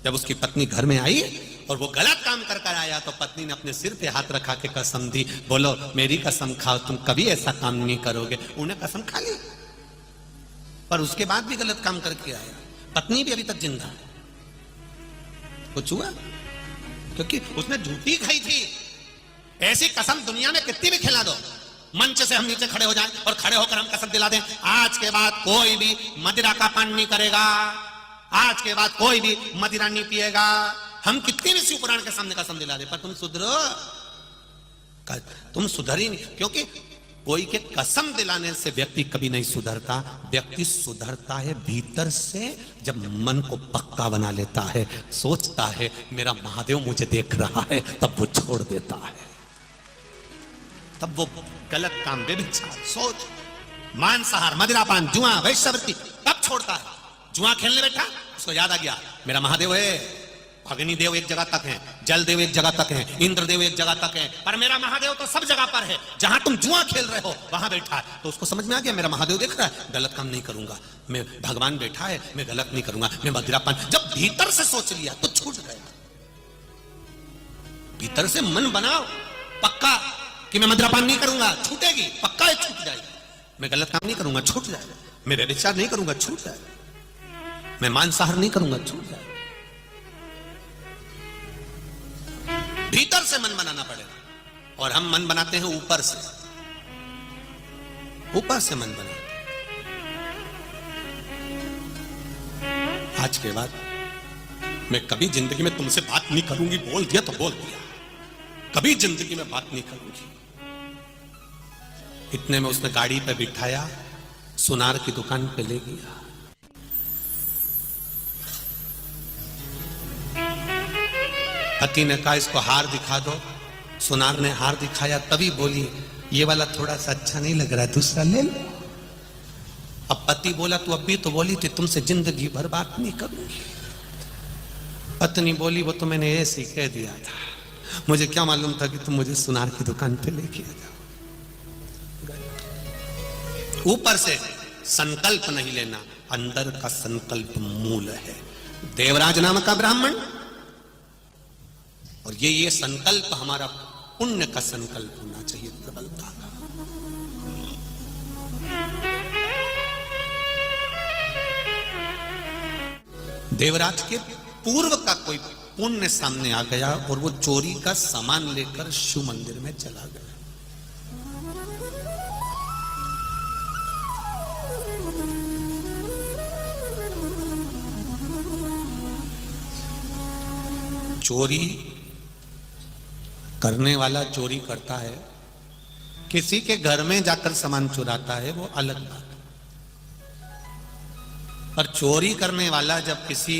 जब उसकी पत्नी घर में आई और वो गलत काम कर कर आया तो पत्नी ने अपने सिर पे हाथ रखा के कसम दी, बोलो मेरी कसम खाओ तुम कभी ऐसा काम नहीं करोगे। उन्हें कसम खा ली, पर उसके बाद भी गलत काम करके आया। पत्नी भी अभी तक जिंदा है। कुछ हुआ? क्योंकि उसने झूठी खाई थी। ऐसी कसम दुनिया में कितनी भी खिला दो, मंच से हम नीचे खड़े हो जाएं और खड़े होकर हम कसम दिला दें, आज के बाद कोई भी मदिरा का पान नहीं करेगा, आज के बाद कोई भी मदिरा नहीं पिएगा। हम कितनी भी शिव पुराण के सामने कसम दिला दे, पर तुम सुधरो, तुम सुधर ही नहीं। क्योंकि कोई के कसम दिलाने से व्यक्ति कभी नहीं सुधरता। व्यक्ति सुधरता है भीतर से, जब मन को पक्का बना लेता है, सोचता है मेरा महादेव मुझे देख रहा है, तब वो छोड़ देता है। तब वो गलत काम, व्यभिचार, सोच, मांसाहार, मदिरापान, जुआ, वैश्यवृत्ति तब छोड़ता है। जुआ खेलने बैठा, उसको याद आ गया मेरा महादेव है, अग्निदेव एक जगह तक है, जलदेव एक जगह तक है, इंद्रदेव एक जगह तक है, पर मेरा महादेव तो सब जगह पर है। जहां तुम जुआ खेल रहे हो वहां बैठा है। तो उसको समझ में आ गया मेरा महादेव देख रहा है, गलत काम नहीं करूंगा, मैं भगवान बैठा है, मैं गलत नहीं करूंगा, मैं मदिरापान। जब भीतर से सोच लिया तो छूट गया। भीतर से मन बनाओ पक्का कि मैं मदिरापान नहीं करूंगा, छूटेगी, पक्का है छूट जाएगी। मैं गलत काम नहीं करूंगा, छूट जाएगा। मैं व्यभिचार नहीं करूंगा, छूट जाएगा। मैं मांसाहार नहीं करूंगा, छूट जाएगा। भीतर से मन बनाना पड़ेगा। और हम मन बनाते हैं ऊपर से, ऊपर से मन बनाते। आज के बाद मैं कभी जिंदगी में तुमसे बात नहीं करूंगी। बोल दिया तो बोल दिया, कभी जिंदगी में बात नहीं करूंगी। इतने में उसने गाड़ी पे बिठाया, सुनार की दुकान पे ले गया। पति ने कहा इसको हार दिखा दो, सुनार ने हार दिखाया, तभी बोली ये वाला थोड़ा सा अच्छा नहीं लग रहा है, दूसरा ले लो। अब पति बोला तू अभी तो बोली थी तुमसे जिंदगी भर बात नहीं करूंगी। पत्नी बोली वो तो मैंने ऐसे ही कह दिया था, मुझे क्या मालूम था कि तुम मुझे सुनार की दुकान पे लेके आ जाओ। ऊपर से संकल्प नहीं लेना, अंदर का संकल्प मूल है। देवराज नाम का ब्राह्मण, और ये संकल्प हमारा पुण्य का संकल्प होना चाहिए, प्रबलता का। देवराज के पूर्व का कोई पुण्य सामने आ गया और वो चोरी का सामान लेकर शिव मंदिर में चला गया। चोरी करने वाला चोरी करता है, किसी के घर में जाकर सामान चुराता है, वो अलग बात। पर चोरी करने वाला जब किसी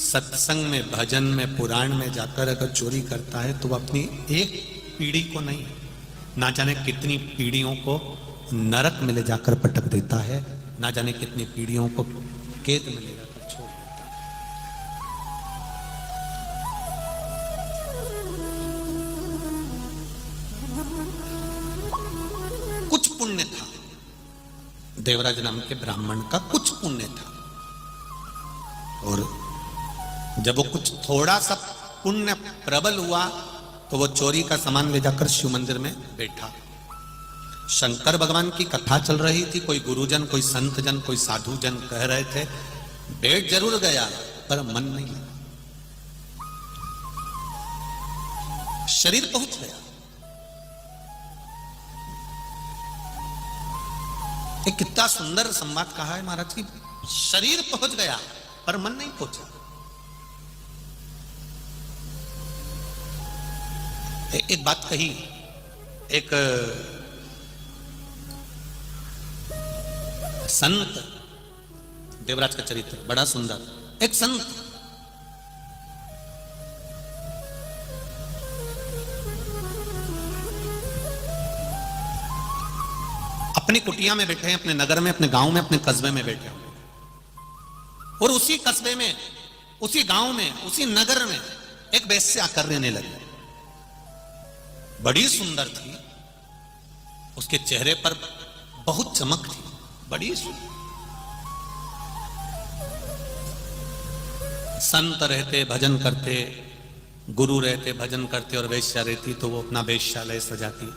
सत्संग में, भजन में, पुराण में जाकर अगर चोरी करता है तो वो अपनी एक पीढ़ी को नहीं, ना जाने कितनी पीढ़ियों को नरक में ले जाकर पटक देता है, ना जाने कितनी पीढ़ियों को कैद में ले जाकर छोड़ देता है। कुछ पुण्य था देवराज नाम के ब्राह्मण का, कुछ पुण्य था, और जब वो कुछ थोड़ा सा पुण्य प्रबल हुआ तो वो चोरी का सामान ले जाकर शिव मंदिर में बैठा। शंकर भगवान की कथा चल रही थी, कोई गुरुजन, कोई संत जन, कोई साधु जन कह रहे थे, बैठ जरूर गया पर मन नहीं लगा, शरीर पहुंच गया। एक कितना सुंदर संवाद कहा है महाराज की, शरीर पहुंच गया पर मन नहीं पहुंचा। एक बात कही, एक संत, देवराज का चरित्र बड़ा सुंदर, एक संत अपनी कुटिया में बैठे हैं, अपने नगर में, अपने गांव में, अपने कस्बे में बैठे हैं, और उसी कस्बे में, उसी गांव में, उसी नगर में एक वेश्या आकर रहने लगी। बड़ी सुंदर थी, उसके चेहरे पर बहुत चमक थी, बड़ी सुंदर। संत रहते, भजन करते, गुरु रहते, भजन करते, और वेश्या रहती तो वो अपना वेश्यालय सजाती।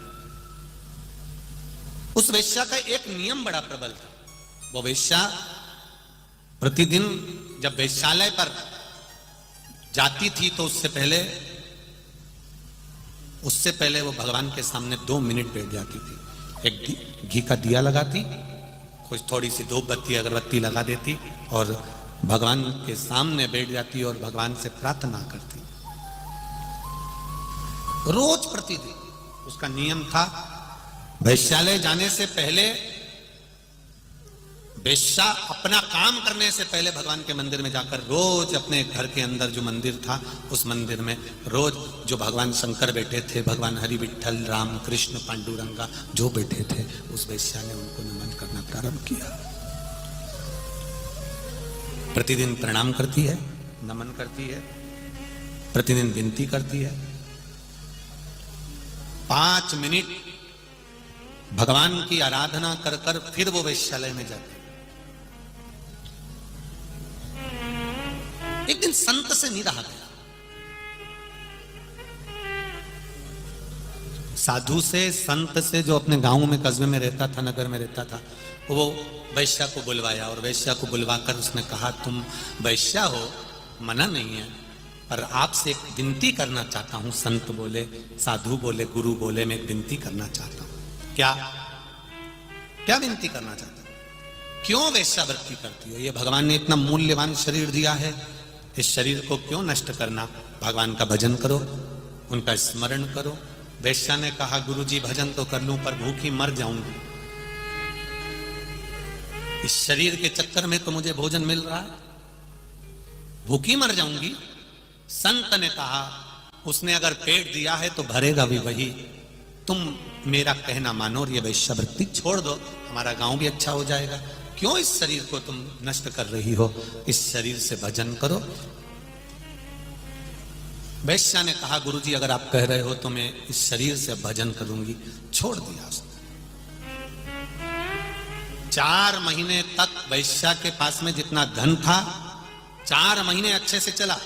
उस वेश्या का एक नियम बड़ा प्रबल था, वो वेश्या प्रतिदिन जब वेश्यालय पर जाती थी तो उससे पहले वो भगवान के सामने 2 मिनट बैठ जाती थी। एक घी का दिया लगाती, कुछ थोड़ी सी धूप बत्ती अगरबत्ती लगा देती और भगवान के सामने बैठ जाती और भगवान से प्रार्थना करती। रोज प्रतिदिन उसका नियम था, वैश्यालय जाने से पहले वेश्या अपना काम करने से पहले भगवान के मंदिर में जाकर रोज अपने घर के अंदर जो मंदिर था उस मंदिर में रोज जो भगवान शंकर बैठे थे, भगवान हरि विठल, राम कृष्ण पांडुरंगा जो बैठे थे, उस वेश्या ने उनको नमन करना प्रारंभ किया। प्रतिदिन प्रणाम करती है, नमन करती है, प्रतिदिन विनती करती है। 5 मिनट भगवान की आराधना कर कर फिर वो वेश्यालय में जाती। एक दिन संत से नहीं रहा गया, साधु से, संत से, जो अपने गांव में, कस्बे में रहता था, नगर में रहता था, वो वैश्या को बुलवाया और वैश्या को बुलवाकर उसने कहा, तुम वैश्या हो, मना नहीं है, पर आपसे एक विनती करना चाहता हूं। संत बोले, साधु बोले, गुरु बोले, मैं एक विनती करना चाहता हूं। क्या क्या विनती करना चाहता हूं? क्यों वेश्यावृत्ति करती हो? ये भगवान ने इतना मूल्यवान शरीर दिया है, इस शरीर को क्यों नष्ट करना? भगवान का भजन करो, उनका स्मरण करो। वेश्या ने कहा, गुरुजी भजन तो कर लूं पर भूखी मर जाऊंगी, इस शरीर के चक्कर में तो मुझे भोजन मिल रहा है, भूखी मर जाऊंगी। संत ने कहा, उसने अगर पेट दिया है तो भरेगा भी वही। तुम मेरा कहना मानो और ये वैश्यावृत्ति छोड़ दो, हमारा गांव भी अच्छा हो जाएगा। क्यों इस शरीर को तुम नष्ट कर रही हो? इस शरीर से भजन करो। वैश्या ने कहा, गुरुजी अगर आप कह रहे हो तो मैं इस शरीर से भजन करूंगी। छोड़ दिया उसने। 4 महीने तक वैश्या के पास में जितना धन था, 4 महीने अच्छे से चला।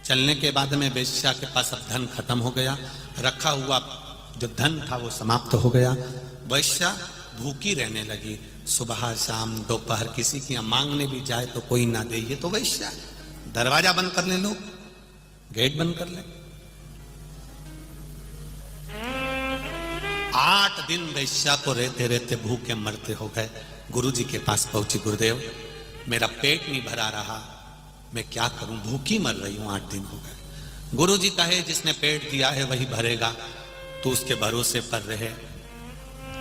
चलने के बाद में वैश्या के पास अब धन खत्म हो गया, रखा हुआ जो धन था वो समाप्त हो गया। वैश्या भूखी रहने लगी। सुबह शाम दोपहर किसी की मांगने भी जाए तो कोई ना दे। ये तो वैश्या। दरवाजा बंद कर ले लोग, गेट बंद कर ले। 8 दिन वैश्या को रहते रहते भूखे मरते हो गए। गुरुजी के पास पहुंची, गुरुदेव मेरा पेट नहीं भरा रहा, मैं क्या करूं, भूखी मर रही हूं, 8 दिन हो गए। गुरुजी कहे जिसने पेट दिया है वही भरेगा, तो उसके भरोसे पर रहे।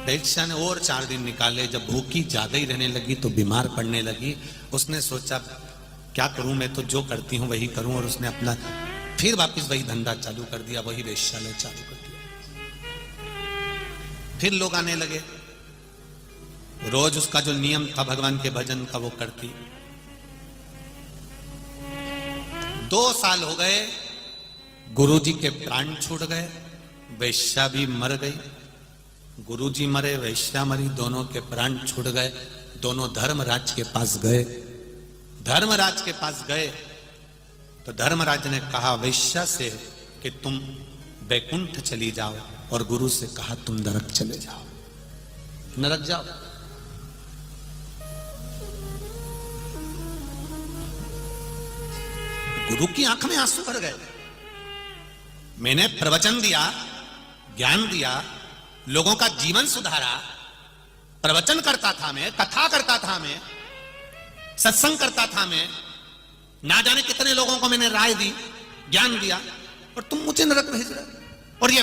वैश्या ने और 4 दिन निकाले। जब भूखी ज्यादा ही रहने लगी तो बीमार पड़ने लगी। उसने सोचा क्या करूं, मैं तो जो करती हूं वही करूं, और उसने अपना फिर वापस वही धंधा चालू कर दिया, वही वेश्यालय चालू कर दिया। फिर लोग आने लगे। रोज उसका जो नियम था भगवान के भजन का वो करती। 2 साल हो गए, गुरुजी के प्राण छूट गए, वैश्या भी मर गई। गुरुजी मरे, वैश्या मरी, दोनों के प्राण छूट गए। दोनों धर्मराज के पास गए। धर्मराज के पास गए तो धर्मराज ने कहा वैश्या से कि तुम बैकुंठ चली जाओ, और गुरु से कहा तुम नरक चले जाओ, नरक जाओ। गुरु की आंख में आंसू भर गए। मैंने प्रवचन दिया, ज्ञान दिया, लोगों का जीवन सुधारा, प्रवचन करता था मैं, कथा करता था मैं, सत्संग करता था मैं, ना जाने कितने लोगों को मैंने राय दी, ज्ञान दिया, और तुम मुझे नरक भेज रहे हो। और ये